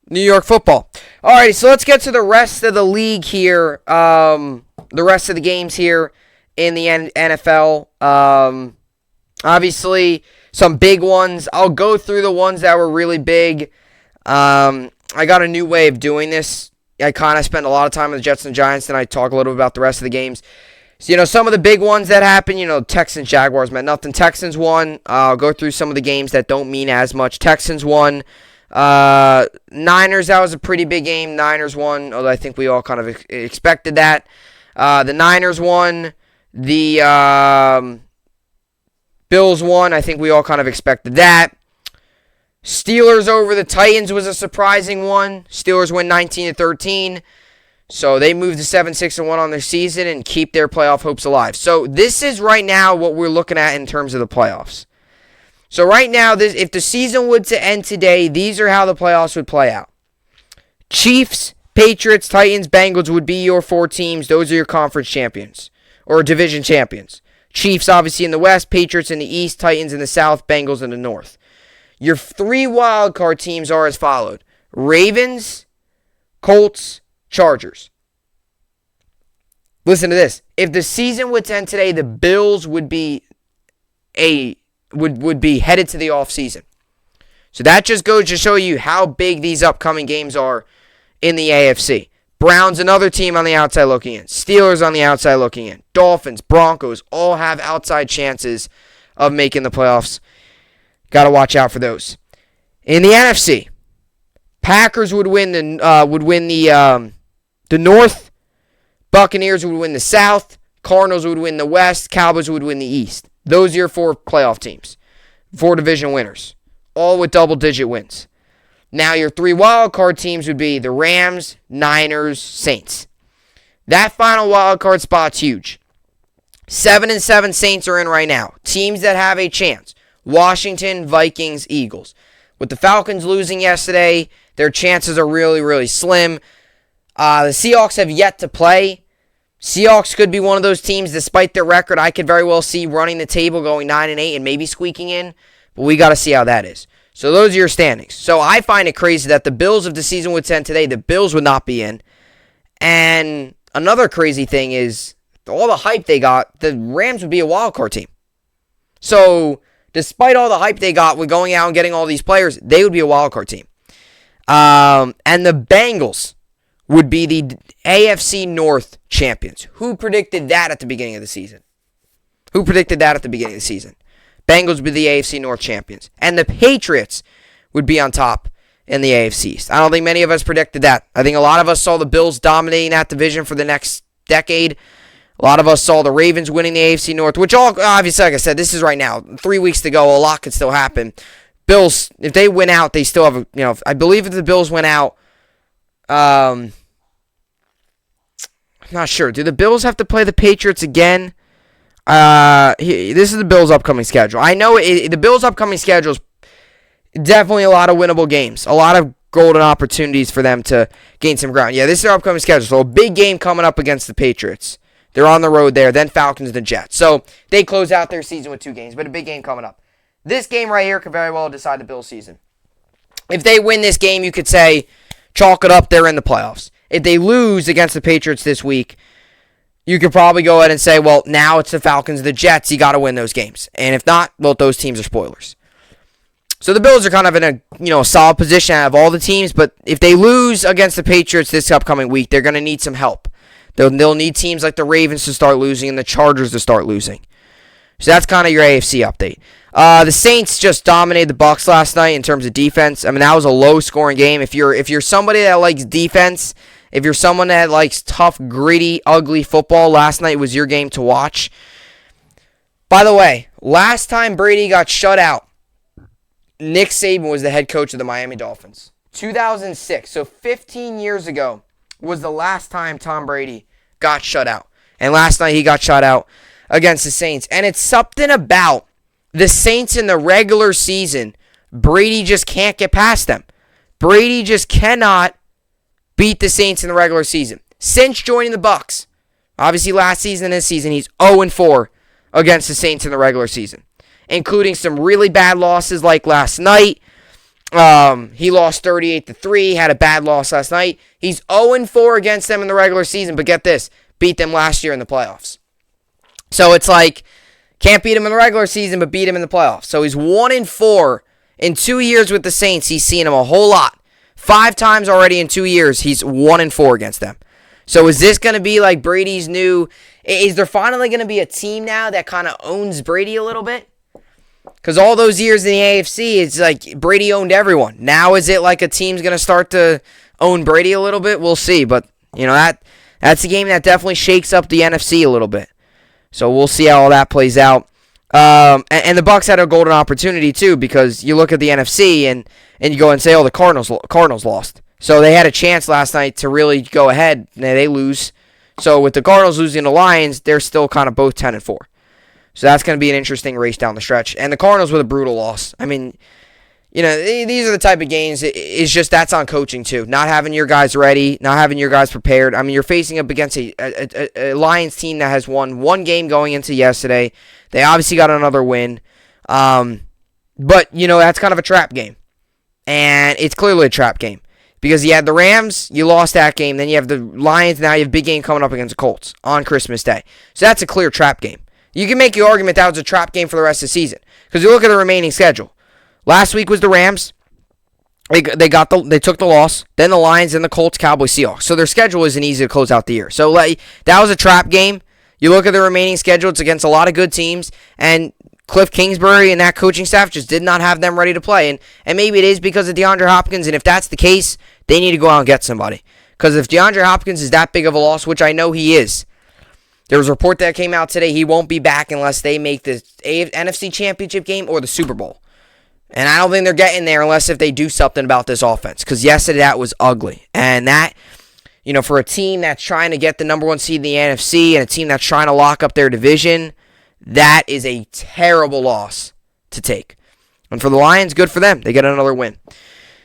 New York football. All right, so let's get to the rest of the league here. The rest of the games here in the NFL. Obviously, some big ones. I'll go through the ones that were really big. I got a new way of doing this. I kind of spend a lot of time on the Jets and Giants, and I talk a little bit about the rest of the games. So, some of the big ones that happened, Texans, Jaguars meant nothing. Texans won. I'll go through some of the games that don't mean as much. Texans won. Niners, that was a pretty big game. Niners won, although I think we all kind of expected that. The Niners won. The Bills won. I think we all kind of expected that. Steelers over the Titans was a surprising one. Steelers win 19-13. So they move to 7-6-1 on their season and keep their playoff hopes alive. So this is right now what we're looking at in terms of the playoffs. So right now, if the season would to end today, these are how the playoffs would play out. Chiefs, Patriots, Titans, Bengals would be your 4 teams. Those are your conference champions or division champions. Chiefs obviously in the West, Patriots in the East, Titans in the South, Bengals in the North. Your 3 wildcard teams are as followed. Ravens, Colts, Chargers. Listen to this. If the season would end today, the Bills would be would be headed to the offseason. So that just goes to show you how big these upcoming games are in the AFC. Browns, another team on the outside looking in. Steelers on the outside looking in. Dolphins, Broncos, all have outside chances of making the playoffs. Got to watch out for those. In the NFC, Packers would win the North. Buccaneers would win the South. Cardinals would win the West. Cowboys would win the East. Those are your 4 playoff teams. 4 division winners. All with double-digit wins. Now your 3 wildcard teams would be the Rams, Niners, Saints. That final wildcard spot's huge. 7-7 Saints are in right now. Teams that have a chance. Washington, Vikings, Eagles. With the Falcons losing yesterday, their chances are really, really slim. The Seahawks have yet to play. Seahawks could be one of those teams, despite their record, I could very well see running the table, going 9-8 and maybe squeaking in. But we got to see how that is. So those are your standings. So I find it crazy that the Bills, if the season would end today, the Bills would not be in. And another crazy thing is, all the hype they got, the Rams would be a wildcard team. So despite all the hype they got with going out and getting all these players, they would be a wildcard team. And the Bengals would be the AFC North champions. Who predicted that at the beginning of the season? Who predicted that at the beginning of the season? Bengals would be the AFC North champions. And the Patriots would be on top in the AFC East. I don't think many of us predicted that. I think a lot of us saw the Bills dominating that division for the next decade. A lot of us saw the Ravens winning the AFC North, which all, obviously, like I said, this is right now. 3 weeks to go. A lot could still happen. Bills, if they win out, they still have, I believe if the Bills win out, I'm not sure. Do the Bills have to play the Patriots again? This is the Bills' upcoming schedule. I know the Bills' upcoming schedule is definitely a lot of winnable games. A lot of golden opportunities for them to gain some ground. Yeah, this is their upcoming schedule. So a big game coming up against the Patriots. They're on the road there. Then Falcons and the Jets. So they close out their season with 2 games, but a big game coming up. This game right here could very well decide the Bills' season. If they win this game, you could say, chalk it up, they're in the playoffs. If they lose against the Patriots this week, you could probably go ahead and say, well, now it's the Falcons and the Jets. You got to win those games. And if not, both those teams are spoilers. So the Bills are kind of in a solid position out of all the teams, but if they lose against the Patriots this upcoming week, they're going to need some help. They'll need teams like the Ravens to start losing and the Chargers to start losing. So that's kind of your AFC update. The Saints just dominated the Bucs last night in terms of defense. I mean, that was a low-scoring game. If you're somebody that likes defense, if you're someone that likes tough, gritty, ugly football, last night was your game to watch. By the way, last time Brady got shut out, Nick Saban was the head coach of the Miami Dolphins. 2006, so 15 years ago, was the last time Tom Brady got shut out. And last night he got shut out against the Saints. And it's something about the Saints in the regular season. Brady just can't get past them. Brady just cannot beat the Saints in the regular season. Since joining the Bucs, obviously last season and this season, he's 0-4 against the Saints in the regular season, including some really bad losses like last night. He lost 38-3, had a bad loss last night. He's 0-4 against them in the regular season, but get this, beat them last year in the playoffs. So it's like, can't beat him in the regular season, but beat him in the playoffs. So he's 1-4 in 2 years with the Saints. He's seen them a whole lot. 5 times already in 2 years, he's 1-4 against them. So is this going to be like Brady's new, is there finally going to be a team now that kind of owns Brady a little bit? Because all those years in the AFC, it's like Brady owned everyone. Now is it like a team's going to start to own Brady a little bit? We'll see. But, that's a game that definitely shakes up the NFC a little bit. So we'll see how all that plays out. And the Bucs had a golden opportunity, too, because you look at the NFC and you go and say, oh, the Cardinals lost. So they had a chance last night to really go ahead. And they lose. So with the Cardinals losing the Lions, they're still kind of both 10-4. So that's going to be an interesting race down the stretch. And the Cardinals with a brutal loss. I mean, these are the type of games. It's just that's on coaching too. Not having your guys ready, not having your guys prepared. I mean, you're facing up against a Lions team that has won 1 game going into yesterday. They obviously got another win. But, that's kind of a trap game. And it's clearly a trap game. Because you had the Rams, you lost that game. Then you have the Lions, now you have a big game coming up against the Colts on Christmas Day. So that's a clear trap game. You can make your argument that was a trap game for the rest of the season. Because you look at the remaining schedule. Last week was the Rams. They took the loss. Then the Lions and the Colts, Cowboys, Seahawks. So their schedule isn't easy to close out the year. So that was a trap game. You look at the remaining schedule, it's against a lot of good teams. And Cliff Kingsbury and that coaching staff just did not have them ready to play. And maybe it is because of DeAndre Hopkins. And if that's the case, they need to go out and get somebody. Because if DeAndre Hopkins is that big of a loss, which I know he is, there was a report that came out today, he won't be back unless they make the NFC Championship game or the Super Bowl. And I don't think they're getting there unless if they do something about this offense. Because yesterday that was ugly. And that, for a team that's trying to get the number 1 seed in the NFC and a team that's trying to lock up their division, that is a terrible loss to take. And for the Lions, good for them. They get another win.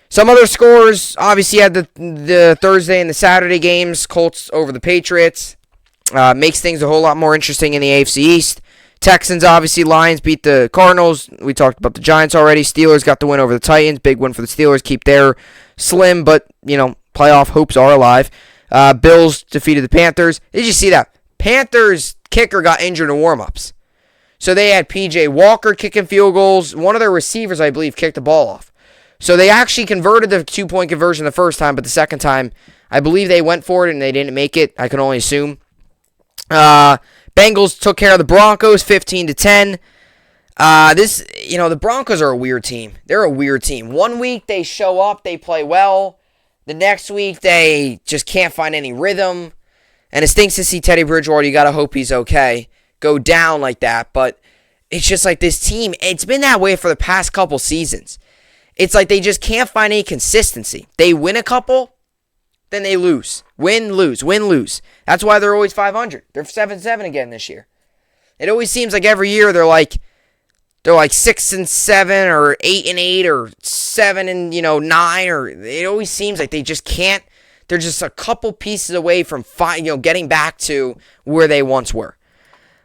Some other scores, obviously you had the Thursday and the Saturday games. Colts over the Patriots. Makes things a whole lot more interesting in the AFC East. Texans, obviously, Lions beat the Cardinals. We talked about the Giants already. Steelers got the win over the Titans. Big win for the Steelers. Keep their slim, but, playoff hopes are alive. Bills defeated the Panthers. Did you see that? Panthers kicker got injured in warm-ups. So they had P.J. Walker kicking field goals. One of their receivers, I believe, kicked the ball off. So they actually converted the 2-point conversion the first time, but the second time, I believe they went for it and they didn't make it. I can only assume. Bengals took care of the Broncos 15-10. The Broncos are a weird team. They're a weird team. 1 week they show up, they play well. The next week they just can't find any rhythm. And it stinks to see Teddy Bridgewater, you got to hope he's okay, go down like that. But it's just like this team, it's been that way for the past couple seasons. It's like they just can't find any consistency. They win a couple, then they lose. Win, lose, win, lose. That's why they're always 500. They're 7-7 again this year. It always seems like every year they're like 6-7 or 8-8 or 7-9, or it always seems like they just can't. They're just a couple pieces away from getting back to where they once were.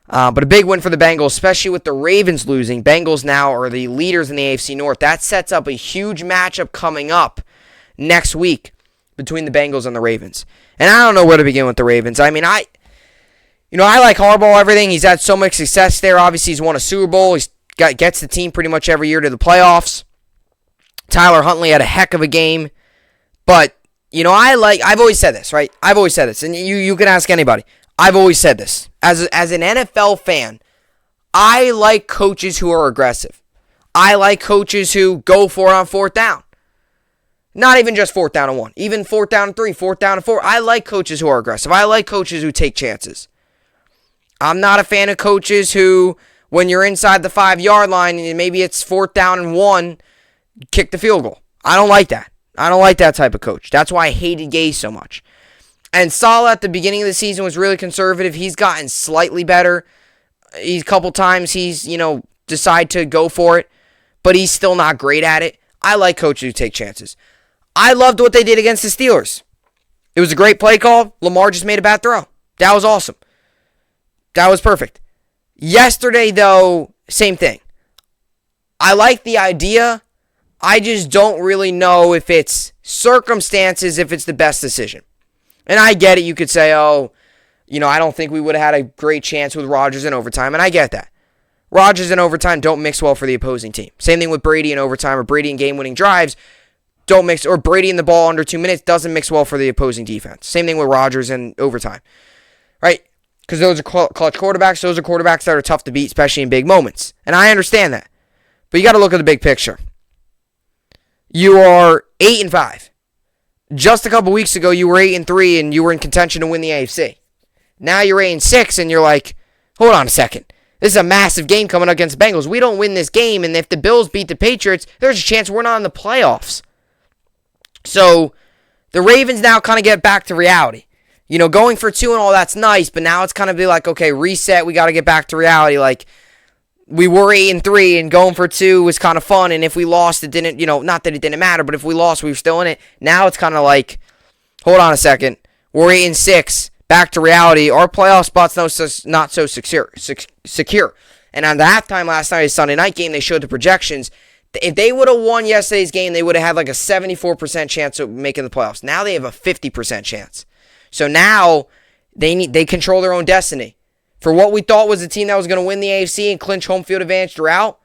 But a big win for the Bengals, especially with the Ravens losing. Bengals now are the leaders in the AFC North. That sets up a huge matchup coming up next week between the Bengals and the Ravens. And I don't know where to begin with the Ravens. I mean, I like Harbaugh, everything. He's had so much success there. Obviously, he's won a Super Bowl. Gets the team pretty much every year to the playoffs. Tyler Huntley had a heck of a game. But, I've always said this, right? I've always said this. And you can ask anybody. I've always said this. As an NFL fan, I like coaches who are aggressive. I like coaches who go for it on fourth down. Not even just 4th down and 1. Even 4th down and 3, 4th down and 4. I like coaches who are aggressive. I like coaches who take chances. I'm not a fan of coaches who, when you're inside the 5-yard line and maybe it's 4th down and 1, kick the field goal. I don't like that. I don't like that type of coach. That's why I hated Gase so much. And Saleh at the beginning of the season was really conservative. He's gotten slightly better. A couple times he's, decide to go for it, but he's still not great at it. I like coaches who take chances. I loved what they did against the Steelers. It was a great play call. Lamar just made a bad throw. That was awesome. That was perfect. Yesterday, though, same thing. I like the idea. I just don't really know if it's circumstances, if it's the best decision. And I get it. You could say, I don't think we would have had a great chance with Rodgers in overtime. And I get that. Rodgers in overtime don't mix well for the opposing team. Same thing with Brady in overtime or Brady in game-winning drives. Don't mix, or Brady in the ball under 2 minutes doesn't mix well for the opposing defense. Same thing with Rodgers in overtime. Right? Because those are clutch quarterbacks. Those are quarterbacks that are tough to beat, especially in big moments. And I understand that. But you got to look at the big picture. You are 8-5. Just a couple weeks ago, you were 8-3 and you were in contention to win the AFC. Now you're 8-6 and you're like, hold on a second. This is a massive game coming up against the Bengals. We don't win this game, and if the Bills beat the Patriots, there's a chance we're not in the playoffs. So the Ravens now kind of get back to reality. Going for 2 and all that's nice, but now it's kind of be like, okay, reset. We got to get back to reality. Like, we were 8-3 and going for 2 was kind of fun. And if we lost, it didn't, not that it didn't matter, but if we lost, we were still in it. Now it's kind of like, hold on a second. We're 8-6, back to reality. Our playoff spot's not so secure. And on the halftime last night, Sunday night game, they showed the projections. If they would have won yesterday's game, they would have had like a 74% chance of making the playoffs. Now they have a 50% chance. So now they control their own destiny. For what we thought was a team that was going to win the AFC and clinch home field advantage throughout,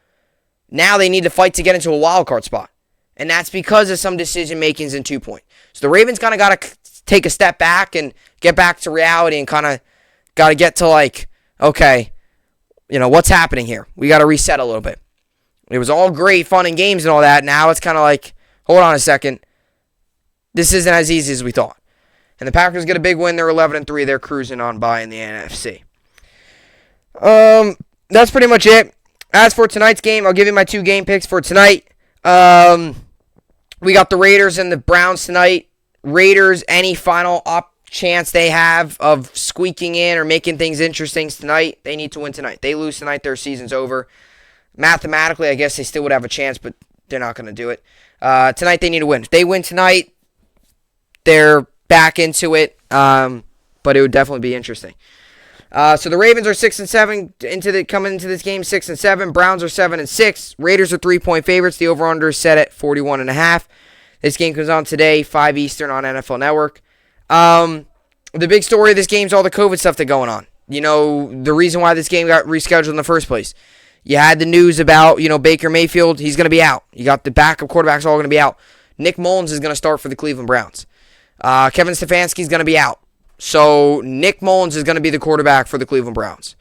now they need to fight to get into a wild card spot. And that's because of some decision makings in 2 point. So the Ravens kind of got to take a step back and get back to reality and kind of got to get to like, okay, what's happening here? We got to reset a little bit. It was all great fun and games and all that. Now it's kind of like, hold on a second. This isn't as easy as we thought. And the Packers get a big win. They're 11-3. They're cruising on by in the NFC. That's pretty much it. As for tonight's game, I'll give you my 2 game picks for tonight. We got the Raiders and the Browns tonight. Raiders, any final chance they have of squeaking in or making things interesting tonight, they need to win tonight. They lose tonight, their season's over. Mathematically, I guess they still would have a chance, but they're not going to do it. Tonight, they need to win. If they win tonight, they're back into it, but it would definitely be interesting. So the Ravens are 6-7 coming into this game, 6-7. Browns are 7-6. Raiders are 3-point favorites. The over/under is set at 41.5. This game comes on today, 5 Eastern on NFL Network. The big story of this game is all the COVID stuff that's going on. The reason why this game got rescheduled in the first place. You had the news about, Baker Mayfield. He's going to be out. You got the backup quarterbacks all going to be out. Nick Mullins is going to start for the Cleveland Browns. Kevin Stefanski is going to be out. So Nick Mullins is going to be the quarterback for the Cleveland Browns.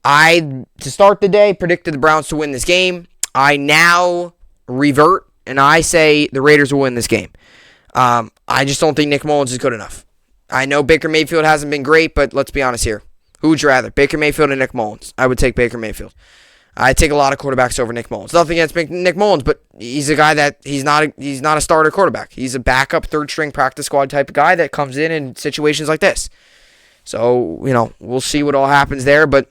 To start the day, predicted the Browns to win this game. I now revert, and I say the Raiders will win this game. I just don't think Nick Mullins is good enough. I know Baker Mayfield hasn't been great, but let's be honest here. Who would you rather, Baker Mayfield or Nick Mullins? I would take Baker Mayfield. I take a lot of quarterbacks over Nick Mullins. Nothing against Nick Mullins, but he's a guy that he's not a starter quarterback. He's a backup, third-string practice squad type of guy that comes in situations like this. So, we'll see what all happens there, but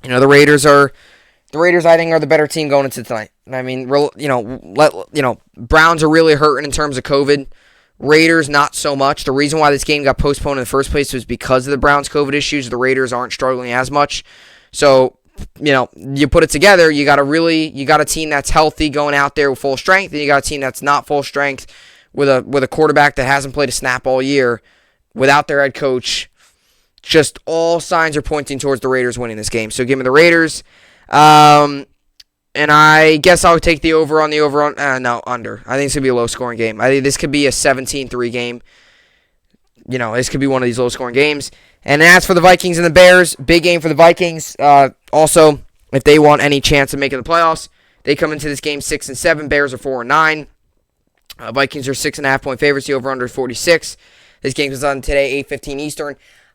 the Raiders, I think, are the better team going into tonight. I mean, Browns are really hurting in terms of COVID. Raiders, not so much. The reason why this game got postponed in the first place was because of the Browns' COVID issues. The Raiders aren't struggling as much. So, you put it together, you got a team that's healthy going out there with full strength, and you got a team that's not full strength with a quarterback that hasn't played a snap all year, without their head coach. Just all signs are pointing towards the Raiders winning this game. So give me the Raiders. And I guess I would take the over on the under. I think it's going to be a low-scoring game. I think this could be a 17-3 game. This could be one of these low-scoring games. And as for the Vikings and the Bears, big game for the Vikings. Also, if they want any chance of making the playoffs, they come into this game 6-7. Bears are 4-9. Vikings are 6.5-point favorites. The over/under is 46. This game is on today, 8:15 Eastern.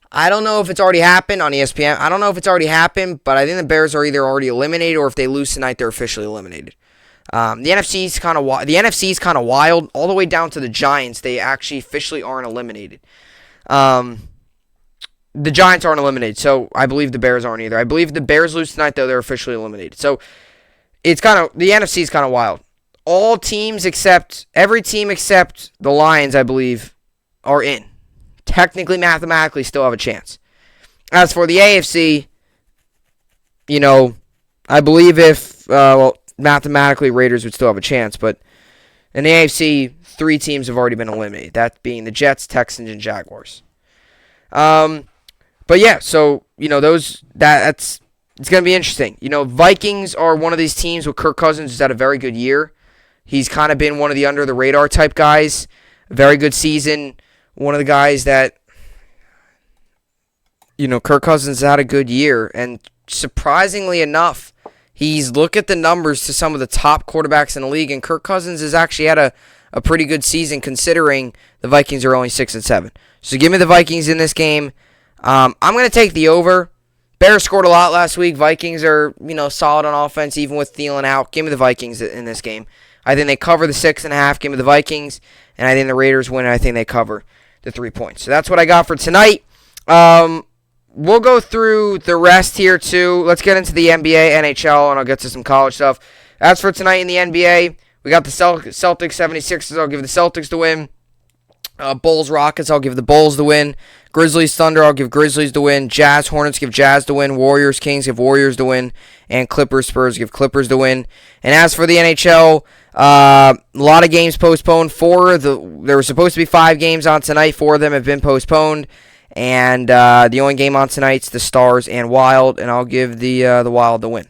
I don't know if it's already happened on ESPN. I don't know if it's already happened, but I think the Bears are either already eliminated or if they lose tonight, they're officially eliminated. The NFC is kind of wild, all the way down to the Giants. They actually officially aren't eliminated. The Giants aren't eliminated, so I believe the Bears aren't either. I believe if the Bears lose tonight, though, they're officially eliminated. So the NFC is kind of wild. Every team except the Lions, I believe, are in. Technically, mathematically, still have a chance. As for the AFC, I believe mathematically Raiders would still have a chance, but in the AFC, 3 teams have already been eliminated. That being the Jets, Texans, and Jaguars. But yeah, so it's going to be interesting. Vikings are one of these teams with Kirk Cousins who's had a very good year. He's kind of been one of the under the radar type guys. A very good season. One of the guys that, Kirk Cousins had a good year. And surprisingly enough, look at the numbers to some of the top quarterbacks in the league. And Kirk Cousins has actually had a pretty good season considering the Vikings are only 6-7. So give me the Vikings in this game. I'm going to take the over. Bears scored a lot last week. Vikings are, solid on offense even with Thielen out. Give me the Vikings in this game. I think they cover the 6.5. Give me the Vikings. And I think the Raiders win, and I think they cover the 3 points. So that's what I got for tonight. We'll go through the rest here, too. Let's get into the NBA, NHL, and I'll get to some college stuff. As for tonight in the NBA, we got the Celtics 76ers. I'll give the Celtics the win. Bulls Rockets, I'll give the Bulls the win. Grizzlies Thunder, I'll give Grizzlies the win. Jazz Hornets, give Jazz the win. Warriors Kings, give Warriors the win. And Clippers Spurs, give Clippers the win. And as for the NHL, a lot of games postponed. There were supposed to be 5 games on tonight. 4 of them have been postponed. And the only game on tonight's the Stars and Wild, and I'll give the Wild the win.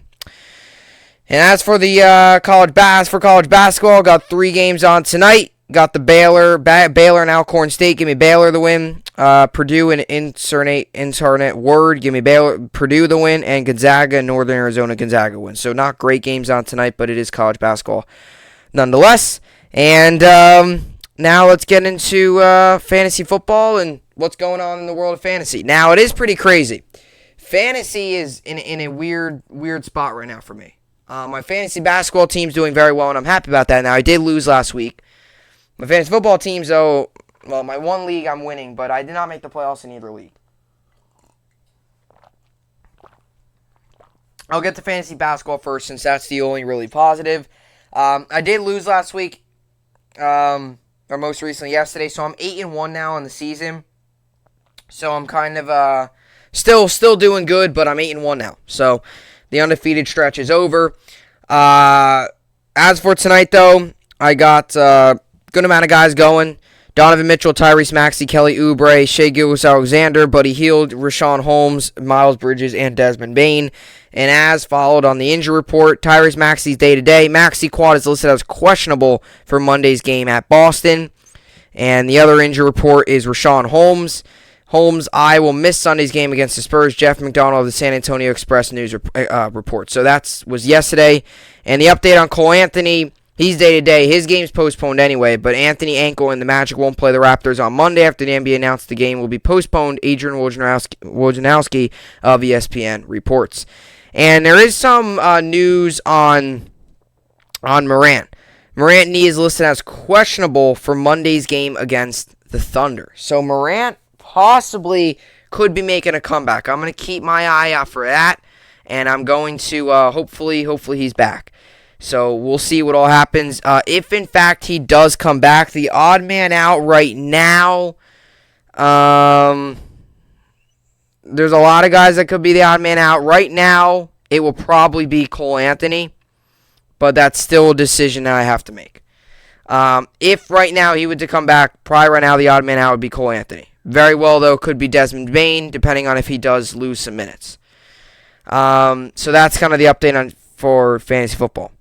And as for the college basketball, got 3 games on tonight. Got the Baylor and Alcorn State. Give me Baylor the win. Purdue and Incarnate Word. Give me Purdue the win. And Gonzaga, Northern Arizona, Gonzaga win. So not great games on tonight, but it is college basketball nonetheless. And now let's get into fantasy football and what's going on in the world of fantasy. Now, it is pretty crazy. Fantasy is in a weird spot right now for me. My fantasy basketball team's doing very well, and I'm happy about that. Now, I did lose last week. My fantasy football teams, though, my one league I'm winning, but I did not make the playoffs in either league. I'll get to fantasy basketball first since that's the only really positive. I did lose last week, or most recently yesterday, so I'm 8-1 now on the season. So I'm kind of still doing good, but I'm 8-1 now. So the undefeated stretch is over. As for tonight, though, I got good amount of guys going. Donovan Mitchell, Tyrese Maxey, Kelly Oubre, Shai Gilgeous-Alexander, Buddy Hield, Rashawn Holmes, Miles Bridges, and Desmond Bain. And as followed on the injury report, Tyrese Maxey's day-to-day. Maxey quad is listed as questionable for Monday's game at Boston. And the other injury report is Rashawn Holmes. Holmes, I will miss Sunday's game against the Spurs. Jeff McDonald of the San Antonio Express News report. So that was yesterday. And the update on Cole Anthony, he's day-to-day. His game's postponed anyway, but Anthony ankle and the Magic won't play the Raptors on Monday after the NBA announced the game will be postponed. Adrian Wojnarowski of ESPN reports. And there is some news on Morant. Morant knee is listed as questionable for Monday's game against the Thunder. So Morant possibly could be making a comeback. I'm going to keep my eye out for that, and I'm going to hopefully he's back. So we'll see what all happens. If, in fact, he does come back, the odd man out right now, there's a lot of guys that could be the odd man out. Right now, it will probably be Cole Anthony, but that's still a decision that I have to make. If right now he would to come back, probably right now the odd man out would be Cole Anthony. Very well, though, could be Desmond Bane, depending on if he does lose some minutes. So that's kind of the update for fantasy football.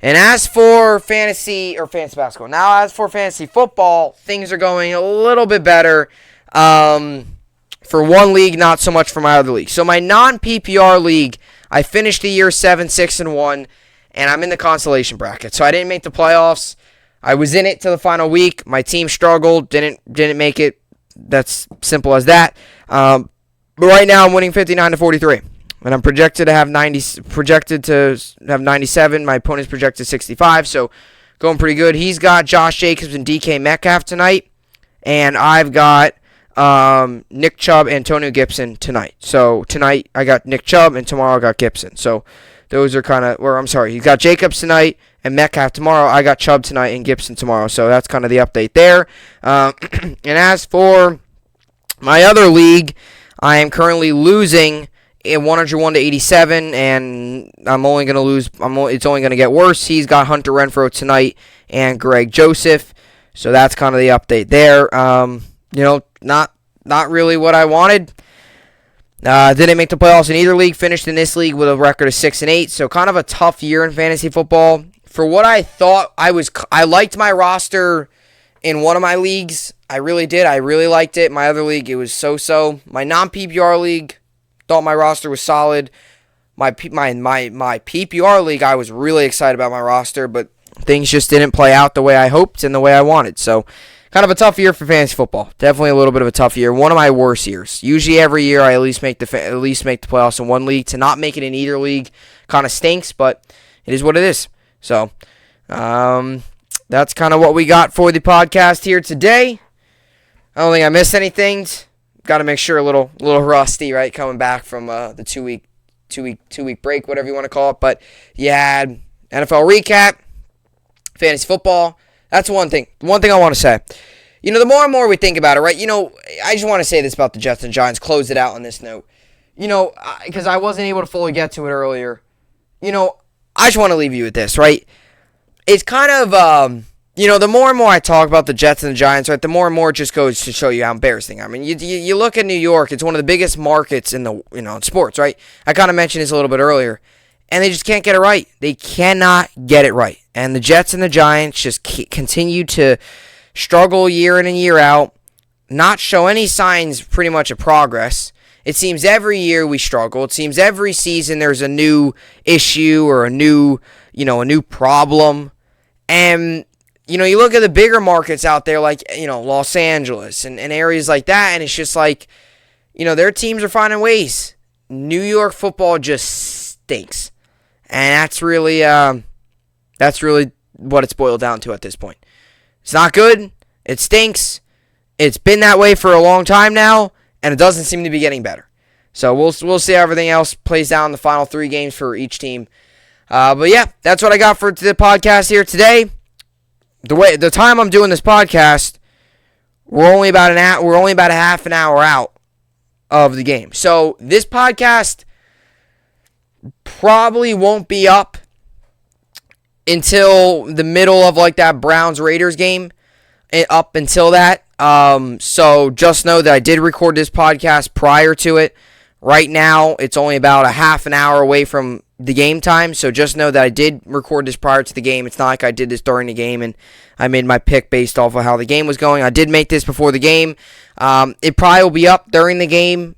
And as for fantasy basketball, now as for fantasy football, things are going a little bit better. For one league, not so much for my other league. So my non-PPR league, I finished the year 7-6-1, and I'm in the consolation bracket. So I didn't make the playoffs. I was in it till the final week. My team struggled, didn't make it. That's simple as that. But right now I'm winning 59-43. And I'm projected to have 97. My opponent's projected 65, so going pretty good. He's got Josh Jacobs and DK Metcalf tonight, and I've got Nick Chubb, Antonio Gibson tonight. So tonight I got Nick Chubb, and tomorrow I got Gibson. So those are kind of, he's got Jacobs tonight and Metcalf tomorrow. I got Chubb tonight and Gibson tomorrow. So that's kind of the update there. And as for my other league, I am currently losing 101-87, and I'm only going to lose. It's only going to get worse. He's got Hunter Renfrow tonight and Greg Joseph. So that's kind of the update there. Not really what I wanted. Didn't make the playoffs in either league. Finished in this league with a record of 6-8. So kind of a tough year in fantasy football. For what I thought, I liked my roster in one of my leagues. I really did. I really liked it. My other league, it was so-so. My non-PPR league, thought my roster was solid. My PPR league, I was really excited about my roster, but things just didn't play out the way I hoped and the way I wanted. So kind of a tough year for fantasy football. Definitely a little bit of a tough year. One of my worst years. Usually every year I at least make the playoffs in one league. To not make it in either league kind of stinks, but it is what it is. So that's kind of what we got for the podcast here today. I don't think I missed anything. Got to make sure a little rusty, right? Coming back from the two week break, whatever you want to call it. But you had NFL recap, fantasy football. That's one thing. One thing I want to say. The more and more we think about it, right? I just want to say this about the Jets and Giants. Close it out on this note. Because I wasn't able to fully get to it earlier. I just want to leave you with this, right? It's kind of the more and more I talk about the Jets and the Giants, right, the more and more it just goes to show you how embarrassing. I mean, you look at New York, it's one of the biggest markets in the in sports, right? I kind of mentioned this a little bit earlier, and they just can't get it right. They cannot get it right, and the Jets and the Giants just continue to struggle year in and year out, not show any signs, pretty much, of progress. It seems every year we struggle. It seems every season there's a new issue or a new problem, and you look at the bigger markets out there like, Los Angeles and areas like that, and it's just like, their teams are finding ways. New York football just stinks. And that's really what it's boiled down to at this point. It's not good. It stinks. It's been that way for a long time now, and it doesn't seem to be getting better. So we'll see how everything else plays down in the final 3 games for each team. But yeah, that's what I got for the podcast here today. The time I'm doing this podcast, we're only about a half an hour out of the game. So this podcast probably won't be up until the middle of that Browns-Raiders game. Up until that. So just know that I did record this podcast prior to it. Right now, it's only about a half an hour away from the game time, so just know that I did record this prior to the game. It's not like I did this during the game and I made my pick based off of how the game was going. I did make this before the game. It probably will be up during the game.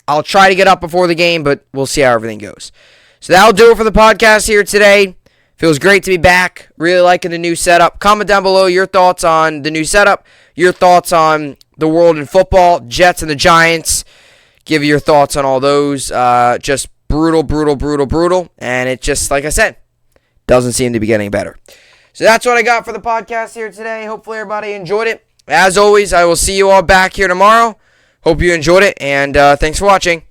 I'll try to get up before the game, but we'll see how everything goes. So that'll do it for the podcast here today. Feels great to be back. Really liking the new setup. Comment down below your thoughts on the new setup, your thoughts on the world in football, Jets and the Giants. Give your thoughts on all those. Just brutal. And it just, like I said, doesn't seem to be getting better. So that's what I got for the podcast here today. Hopefully everybody enjoyed it. As always, I will see you all back here tomorrow. Hope you enjoyed it, and thanks for watching.